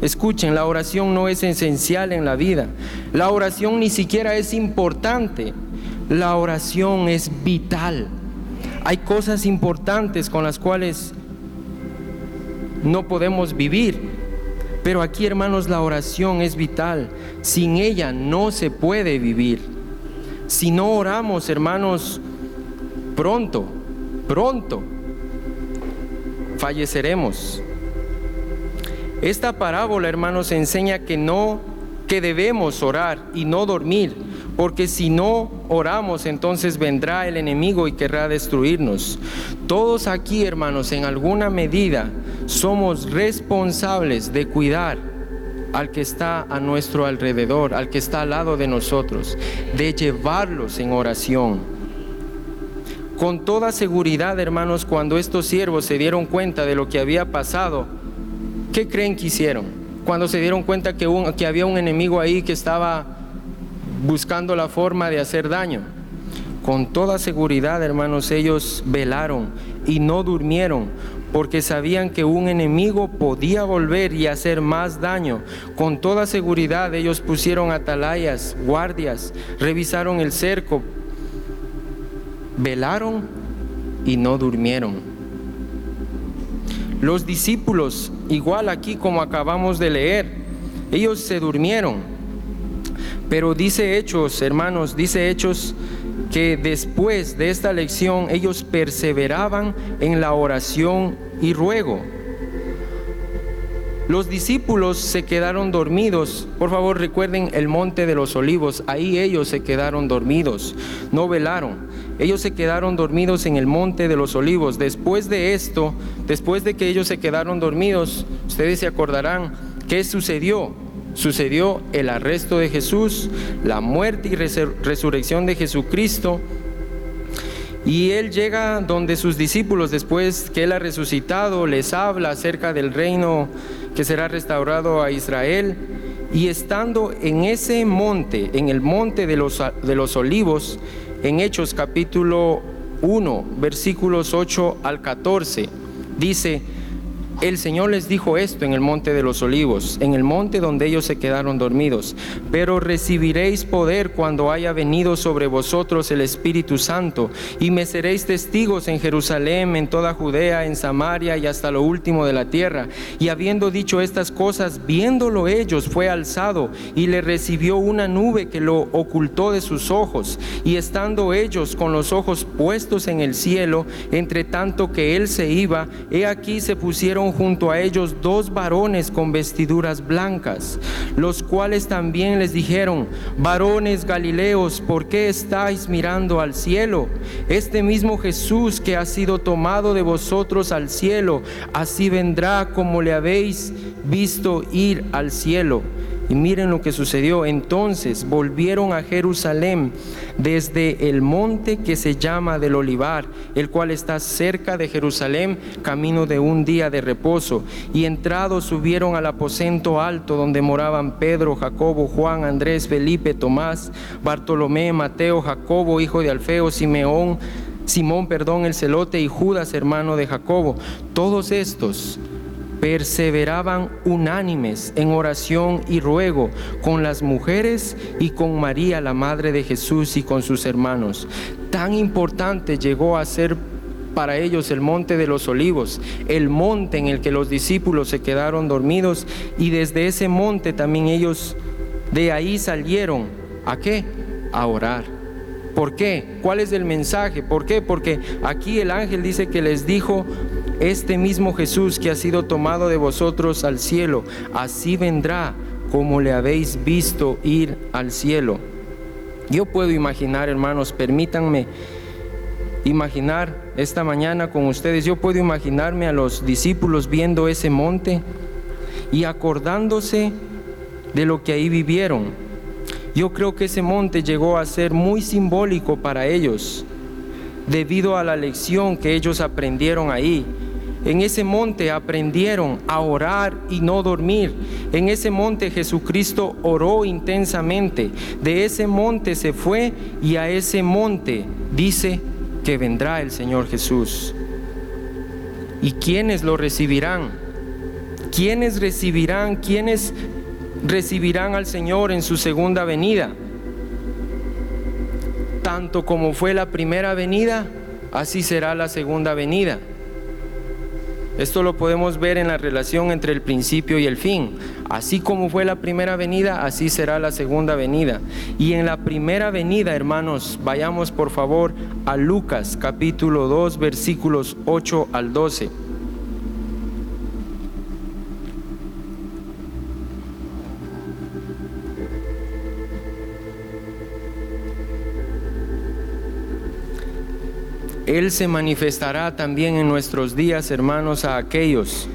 Escuchen, la oración no es esencial en la vida. La oración ni siquiera es importante. La oración es vital. Hay cosas importantes con las cuales no podemos vivir. Pero aquí, hermanos, la oración es vital. Sin ella no se puede vivir. Si no oramos, hermanos, pronto falleceremos. Esta parábola, hermanos, enseña que debemos orar y no dormir, porque si no oramos, entonces vendrá el enemigo y querrá destruirnos. Todos aquí, hermanos, en alguna medida somos responsables de cuidar al que está a nuestro alrededor, al que está al lado de nosotros, de llevarlos en oración. Con toda seguridad, hermanos, cuando estos siervos se dieron cuenta de lo que había pasado, ¿qué creen que hicieron? Cuando se dieron cuenta que había un enemigo ahí que estaba buscando la forma de hacer daño. Con toda seguridad, hermanos, ellos velaron y no durmieron, porque sabían que un enemigo podía volver y hacer más daño. Con toda seguridad ellos pusieron atalayas, guardias, revisaron el cerco, velaron y no durmieron. Los discípulos, igual aquí como acabamos de leer, ellos se durmieron. Pero dice Hechos, hermanos, dice Hechos que después de esta lección ellos perseveraban en la oración y ruego. los discípulos se quedaron dormidos. Por favor, recuerden el monte de los olivos. Ahí ellos se quedaron dormidos, no velaron. Ellos se quedaron dormidos en el monte de los olivos. Después de esto, después de que ellos se quedaron dormidos, ustedes se acordarán qué sucedió. Sucedió el arresto de Jesús, la muerte y resurrección de Jesucristo. Y Él llega donde sus discípulos, después que Él ha resucitado, les habla acerca del reino que será restaurado a Israel. Y estando en ese monte, en el monte de los olivos, en Hechos capítulo 1, versículos 8 al 14, dice: el Señor les dijo esto en el monte de los olivos, en el monte donde ellos se quedaron dormidos: pero recibiréis poder cuando haya venido sobre vosotros el Espíritu Santo, y me seréis testigos en Jerusalén, en toda Judea, en Samaria y hasta lo último de la tierra. Y habiendo dicho estas cosas, viéndolo ellos, fue alzado, y le recibió una nube que lo ocultó de sus ojos. Y estando ellos con los ojos puestos en el cielo, entre tanto que él se iba, he aquí se pusieron junto a ellos 2 varones con vestiduras blancas, los cuales también les dijeron: varones Galileos, ¿por qué estáis mirando al cielo? Este mismo Jesús que ha sido tomado de vosotros al cielo, así vendrá como le habéis visto ir al cielo. Y miren lo que sucedió. Entonces volvieron a Jerusalén desde el monte que se llama del Olivar, el cual está cerca de Jerusalén, camino de un día de reposo. Y entrados subieron al aposento alto donde moraban Pedro, Jacobo, Juan, Andrés, Felipe, Tomás, Bartolomé, Mateo, Jacobo, hijo de Alfeo, Simón, el celote, y Judas, hermano de Jacobo. Todos estos perseveraban unánimes en oración y ruego con las mujeres y con María, la madre de Jesús, y con sus hermanos. Tan importante llegó a ser para ellos el monte de los olivos, el monte en el que los discípulos se quedaron dormidos, y desde ese monte también ellos de ahí salieron. ¿A qué? A orar. ¿Por qué? ¿Cuál es el mensaje? ¿Por qué? Porque aquí el ángel dice que les dijo: este mismo Jesús que ha sido tomado de vosotros al cielo, así vendrá como le habéis visto ir al cielo. Yo puedo imaginar, hermanos, permítanme imaginar esta mañana con ustedes, yo puedo imaginarme a los discípulos viendo ese monte y acordándose de lo que ahí vivieron. Yo creo que ese monte llegó a ser muy simbólico para ellos, debido a la lección que ellos aprendieron ahí. En ese monte aprendieron a orar y no dormir. En ese monte Jesucristo oró intensamente. De ese monte se fue, y a ese monte dice que vendrá el Señor Jesús. ¿Y quiénes lo recibirán? ¿Quiénes recibirán? ¿Quiénes recibirán al Señor en su segunda venida? Tanto como fue la primera venida, así será la segunda venida. Esto lo podemos ver en la relación entre el principio y el fin. Así como fue la primera venida, así será la segunda venida. Y en la primera venida, hermanos, vayamos por favor a Lucas capítulo 2, versículos 8 al 12. Él se manifestará también en nuestros días, hermanos, a aquellos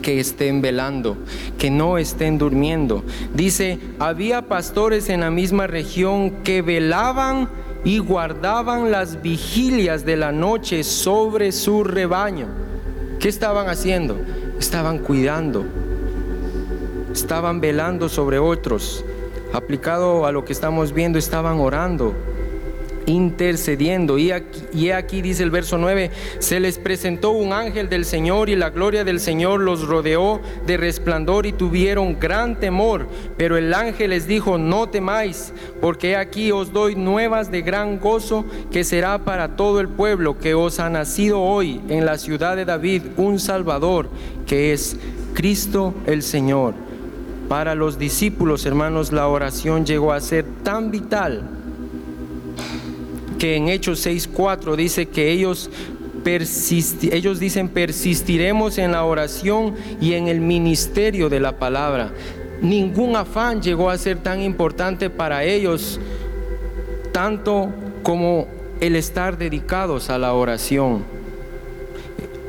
que estén velando, que no estén durmiendo. Dice: había pastores en la misma región que velaban y guardaban las vigilias de la noche sobre su rebaño. ¿Qué estaban haciendo? Estaban cuidando, estaban velando sobre otros. Aplicado a lo que estamos viendo, estaban orando, intercediendo. Y aquí dice el verso 9: se les presentó un ángel del Señor, y la gloria del Señor los rodeó de resplandor, y tuvieron gran temor. Pero el ángel les dijo: no temáis, porque aquí os doy nuevas de gran gozo, que será para todo el pueblo, que os ha nacido hoy en la ciudad de David un Salvador, que es Cristo el Señor. Para los discípulos, hermanos, la oración llegó a ser tan vital que en Hechos 6:4 dice que ellos ellos dicen persistiremos en la oración y en el ministerio de la palabra. Ningún afán llegó a ser tan importante para ellos, tanto como el estar dedicados a la oración.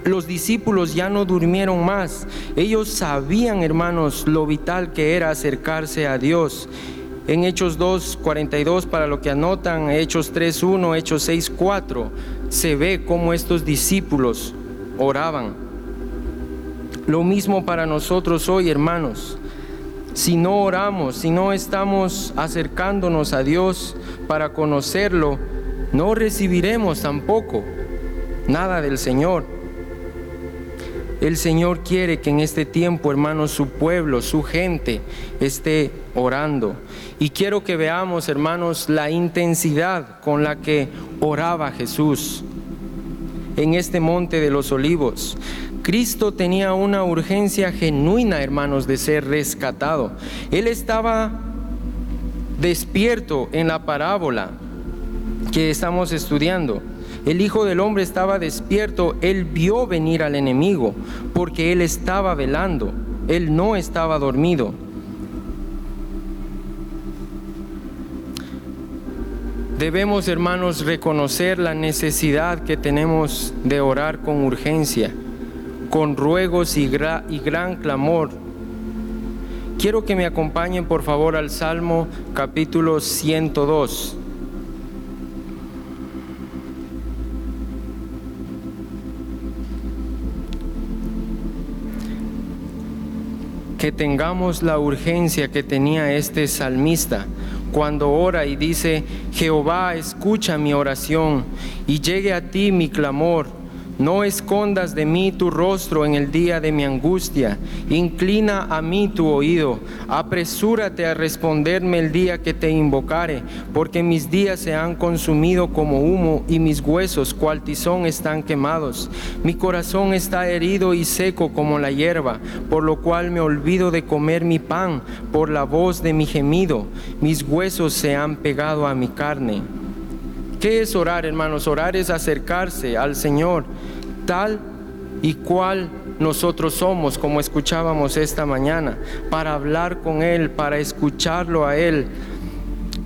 Los discípulos ya no durmieron más. Ellos sabían, hermanos, lo vital que era acercarse a Dios. En Hechos 2:42, para lo que anotan, Hechos 3:1, Hechos 6:4, se ve cómo estos discípulos oraban. Lo mismo para nosotros hoy, hermanos. Si no oramos, si no estamos acercándonos a Dios para conocerlo, no recibiremos tampoco nada del Señor. El Señor quiere que en este tiempo, hermanos, su pueblo, su gente esté orando. Y quiero que veamos, hermanos, la intensidad con la que oraba Jesús en este monte de los olivos. Cristo tenía una urgencia genuina, hermanos, de ser rescatado. Él estaba despierto en la parábola que estamos estudiando. El Hijo del Hombre estaba despierto. Él vio venir al enemigo porque él estaba velando. Él no estaba dormido. Debemos, hermanos, reconocer la necesidad que tenemos de orar con urgencia, con ruegos y gran clamor. Quiero que me acompañen, por favor, al Salmo capítulo 102. Que tengamos la urgencia que tenía este salmista cuando ora y dice: Jehová, escucha mi oración y llegue a ti mi clamor. No escondas de mí tu rostro en el día de mi angustia. Inclina a mí tu oído. Apresúrate a responderme el día que te invocare, porque mis días se han consumido como humo y mis huesos cual tizón están quemados. Mi corazón está herido y seco como la hierba, por lo cual me olvido de comer mi pan por la voz de mi gemido. Mis huesos se han pegado a mi carne. ¿Qué es orar, hermanos? Orar es acercarse al Señor tal y cual nosotros somos, como escuchábamos esta mañana, para hablar con Él, para escucharlo a Él.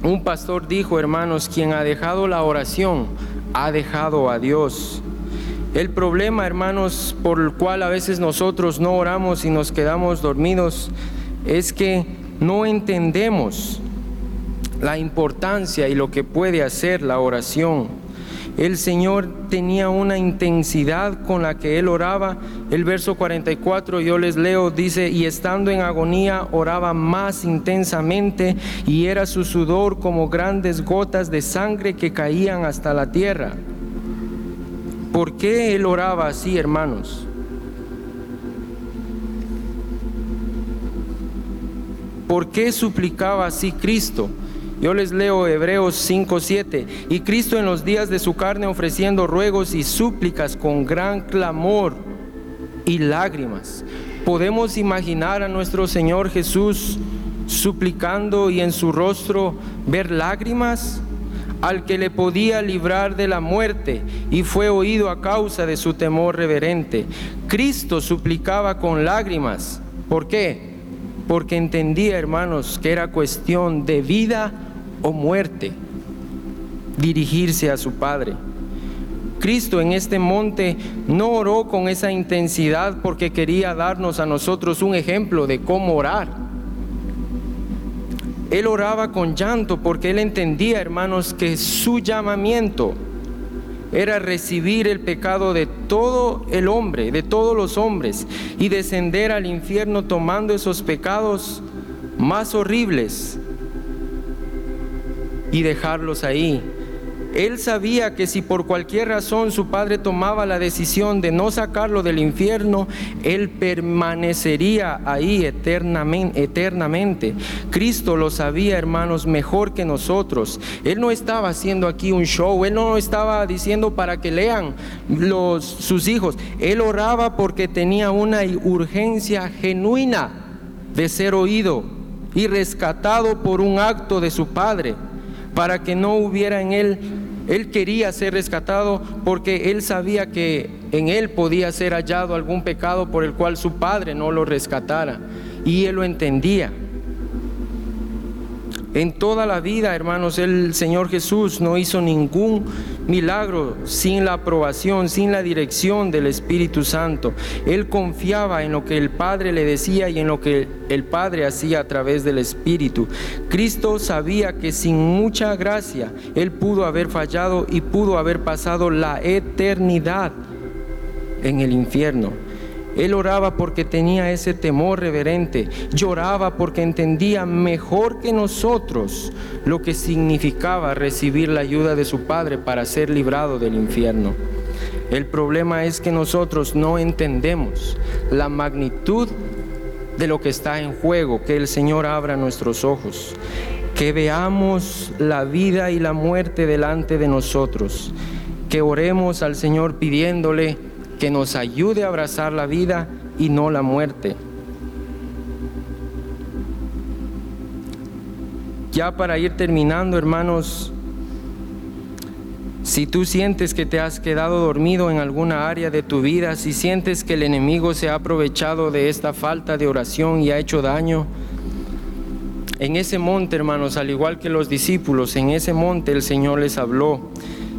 Un pastor dijo, hermanos, quien ha dejado la oración, ha dejado a Dios. El problema, hermanos, por el cual a veces nosotros no oramos y nos quedamos dormidos, es que no entendemos la importancia y lo que puede hacer la oración. El Señor tenía una intensidad con la que Él oraba. El verso 44, yo les leo, dice: y estando en agonía oraba más intensamente, y era su sudor como grandes gotas de sangre que caían hasta la tierra. ¿Por qué Él oraba así, hermanos? ¿Por qué suplicaba así Cristo? Yo les leo Hebreos 5:7. Y Cristo en los días de su carne ofreciendo ruegos y súplicas con gran clamor y lágrimas. ¿Podemos imaginar a nuestro Señor Jesús suplicando y en su rostro ver lágrimas? Al que le podía librar de la muerte y fue oído a causa de su temor reverente. Cristo suplicaba con lágrimas. ¿Por qué? Porque entendía, hermanos, que era cuestión de vida o muerte dirigirse a su Padre. Cristo en este monte no oró con esa intensidad porque quería darnos a nosotros un ejemplo de cómo orar. Él oraba con llanto porque Él entendía, hermanos, que su llamamiento era recibir el pecado de todo el hombre, de todos los hombres, y descender al infierno tomando esos pecados más horribles y dejarlos ahí. Él sabía que si por cualquier razón su Padre tomaba la decisión de no sacarlo del infierno, Él permanecería ahí eternamente. Cristo lo sabía, hermanos, mejor que nosotros. Él no estaba haciendo aquí un show. Él no estaba diciendo para que lean sus hijos. Él oraba porque tenía una urgencia genuina de ser oído y rescatado por un acto de su Padre, para que no hubiera en Él Él quería ser rescatado porque él sabía que en él podía ser hallado algún pecado por el cual su padre no lo rescatara. Y él lo entendía. En toda la vida, hermanos, el Señor Jesús no hizo ningún milagro sin la aprobación, sin la dirección del Espíritu Santo. Él confiaba en lo que el Padre le decía y en lo que el Padre hacía a través del Espíritu. Cristo sabía que sin mucha gracia Él pudo haber fallado y pudo haber pasado la eternidad en el infierno. Él oraba porque tenía ese temor reverente, lloraba porque entendía mejor que nosotros lo que significaba recibir la ayuda de su Padre para ser librado del infierno. El problema es que nosotros no entendemos la magnitud de lo que está en juego. Que el Señor abra nuestros ojos, que veamos la vida y la muerte delante de nosotros, que oremos al Señor pidiéndole que nos ayude a abrazar la vida y no la muerte. Ya para ir terminando, hermanos, si tú sientes que te has quedado dormido en alguna área de tu vida, si sientes que el enemigo se ha aprovechado de esta falta de oración y ha hecho daño, en ese monte, hermanos, al igual que los discípulos, en ese monte el Señor les habló,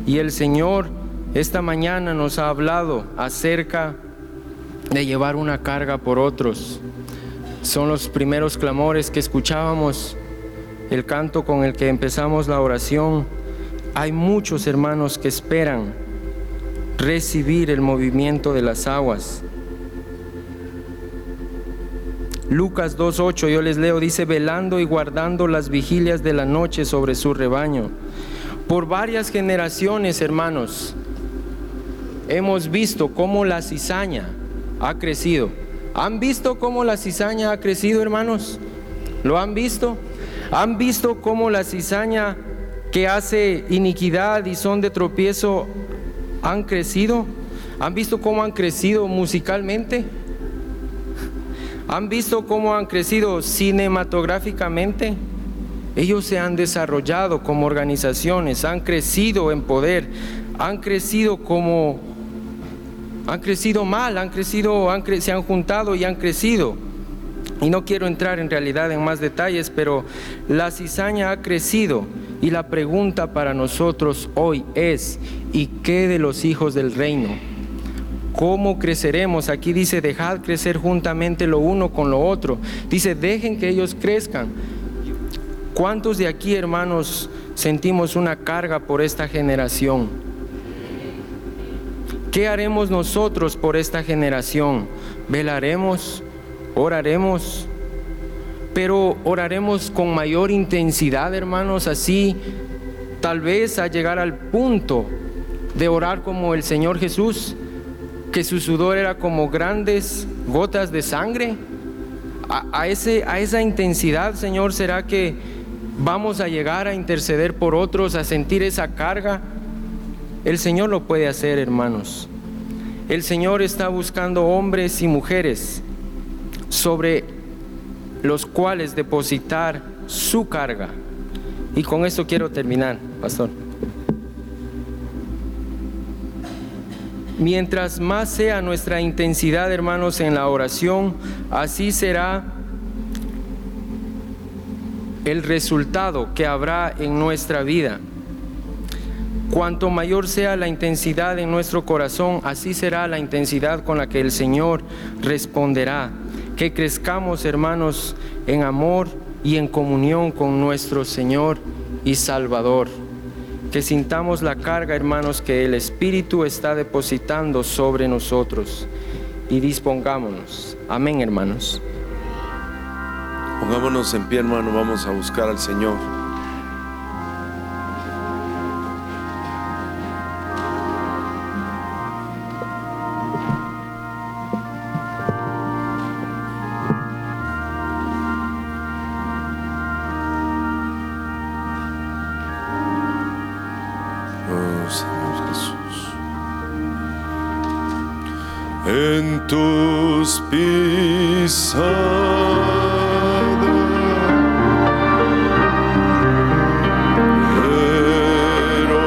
y el Señor esta mañana nos ha hablado acerca de llevar una carga por otros. Son los primeros clamores que escuchábamos, el canto con el que empezamos la oración. Hay muchos hermanos que esperan recibir el movimiento de las aguas. Lucas 2:8, yo les leo, dice: velando y guardando las vigilias de la noche sobre su rebaño. Por varias generaciones, hermanos, hemos visto cómo la cizaña ha crecido. ¿Han visto cómo la cizaña ha crecido, hermanos? ¿Lo han visto? ¿Han visto cómo la cizaña que hace iniquidad y son de tropiezo han crecido? ¿Han visto cómo han crecido musicalmente? ¿Han visto cómo han crecido cinematográficamente? Ellos se han desarrollado como organizaciones, han crecido en poder, han crecido mal, se han juntado y han crecido. Y no quiero entrar en realidad en más detalles, pero la cizaña ha crecido. Y la pregunta para nosotros hoy es: ¿y qué de los hijos del reino? ¿Cómo creceremos? Aquí dice: dejad crecer juntamente lo uno con lo otro. Dice: dejen que ellos crezcan. ¿Cuántos de aquí, hermanos, sentimos una carga por esta generación? ¿Qué haremos nosotros por esta generación? ¿Velaremos? ¿Oraremos? Pero oraremos con mayor intensidad, hermanos, así tal vez a llegar al punto de orar como el Señor Jesús, que su sudor era como grandes gotas de sangre. A esa intensidad, Señor, ¿será que vamos a llegar a interceder por otros, a sentir esa carga? El Señor lo puede hacer, hermanos. El Señor está buscando hombres y mujeres sobre los cuales depositar su carga. Y con esto quiero terminar, pastor. Mientras más sea nuestra intensidad, hermanos, en la oración, así será el resultado que habrá en nuestra vida. Cuanto mayor sea la intensidad en nuestro corazón, así será la intensidad con la que el Señor responderá. Que crezcamos, hermanos, en amor y en comunión con nuestro Señor y Salvador. Que sintamos la carga, hermanos, que el Espíritu está depositando sobre nosotros, y dispongámonos. Amén, hermanos. Pongámonos en pie, hermano, vamos a buscar al Señor. En tus pisadas quiero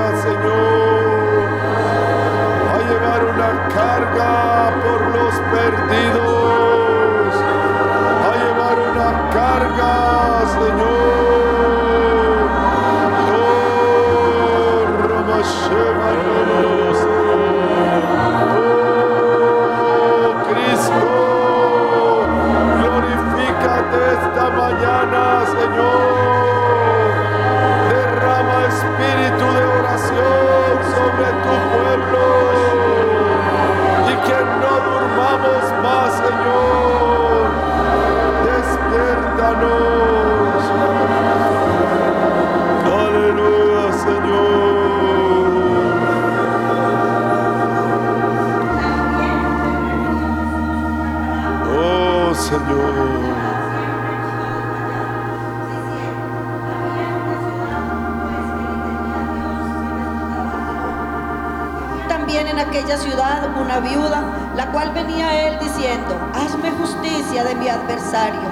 Aleluya, Señor. A llevar una carga por los perdidos. A llevar una carga, Señor. Oh, Ramashemanos. Oh, Cristo. Glorifícate esta mañana, Señor. Derrama espíritu de oración sobre tu pueblo y que no durmamos más, Señor. Despiértanos. Aleluya, Señor. Oh, Señor. También en aquella ciudad una viuda, la cual venía a él diciendo: hazme justicia de mi adversario.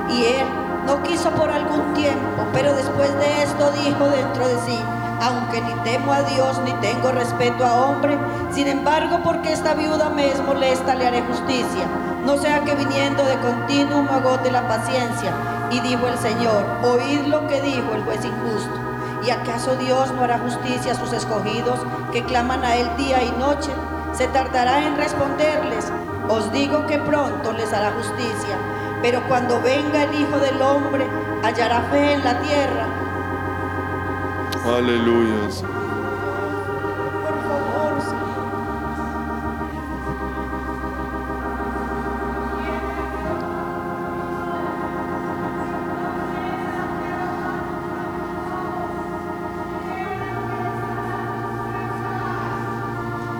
Y él no quiso por algún tiempo, pero después de esto dijo dentro de sí: aunque ni temo a Dios ni tengo respeto a hombre, sin embargo, porque esta viuda me es molesta, le haré justicia, no sea que viniendo de continuo me agote la paciencia. Y dijo el Señor: oíd lo que dijo el juez injusto. ¿Y acaso Dios no hará justicia a sus escogidos que claman a él día y noche? ¿Se tardará en responderles? Os digo que pronto les hará justicia. Pero cuando venga el Hijo del Hombre, ¿hallará fe en la tierra? Aleluya. Por favor, Señor.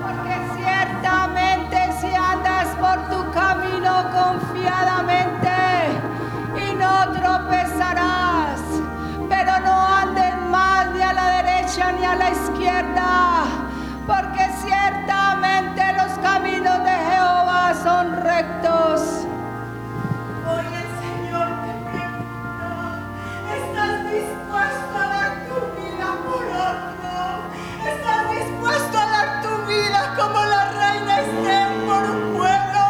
Porque ciertamente si andas por tu camino confiadamente y no tropezarás, pero no andes más ni a la derecha ni a la izquierda, porque ciertamente los caminos de Jehová son rectos. Hoy el Señor te pregunta: ¿estás dispuesto a dar tu vida por otro? ¿Estás dispuesto a dar tu vida como la reina Esther por un pueblo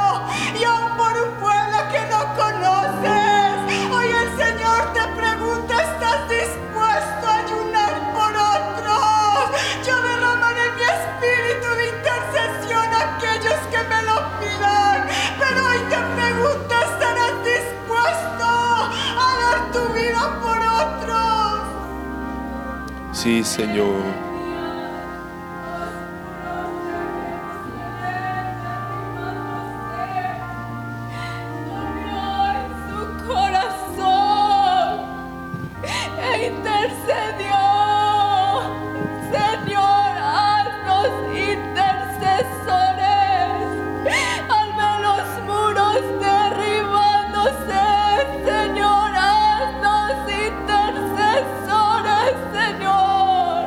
y aún por un pueblo que no conoces? Hoy el Señor te pregunta: ¿estás dispuesto a ayunar por otros? Yo derramaré mi espíritu de intercesión a aquellos que me lo pidan, pero hoy te pregunto: ¿estarás dispuesto a dar tu vida por otros? Sí, Señor. Su corazón e intercedió. Señor, haznos intercesores. Alme los muros derribándose. Señor, haznos intercesores, Señor.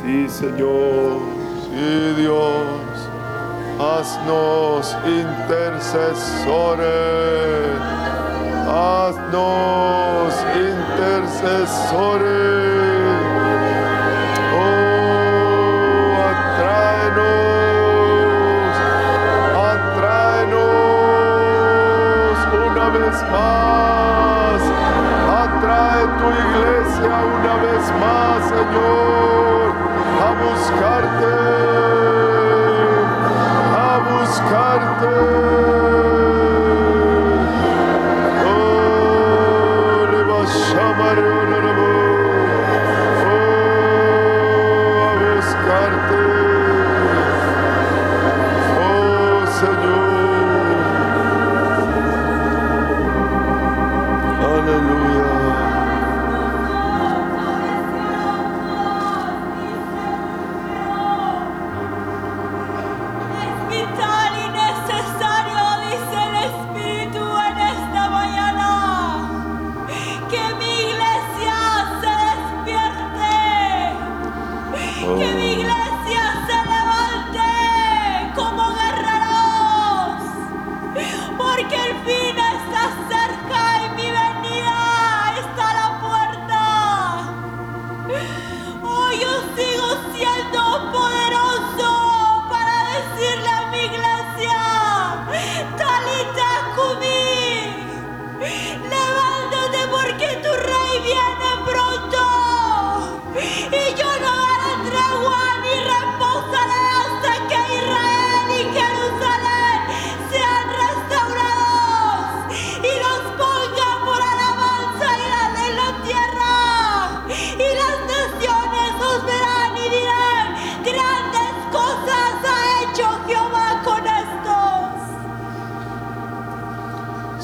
Sí, Señor. Sí, Dios. Haznos intercesores. Haznos intercesores. Oh, atráenos. Atráenos una vez más. Atrae tu iglesia una vez más, Señor, a buscarte. A buscarte. Oh, le vas a llamar a buscarte. Oh, Señor. Aleluya. Es vital y necesario, dice el Espíritu en esta mañana, que mi iglesia se despierte, que mi iglesia se levante como guerreros, porque el fin está cerca y mi venida está a la puerta. Hoy yo sigo siendo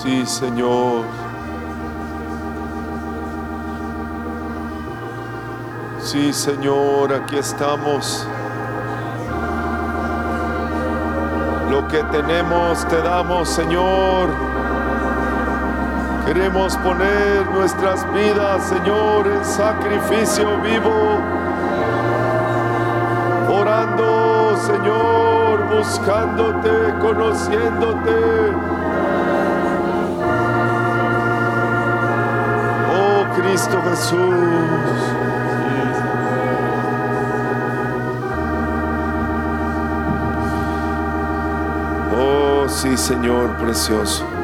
sí, Señor. Sí, Señor, aquí estamos. Lo que tenemos te damos, Señor. Queremos poner nuestras vidas, Señor, en sacrificio vivo. Orando, Señor, buscándote, conociéndote. Oh, Cristo Jesús. Oh, sí, Señor precioso.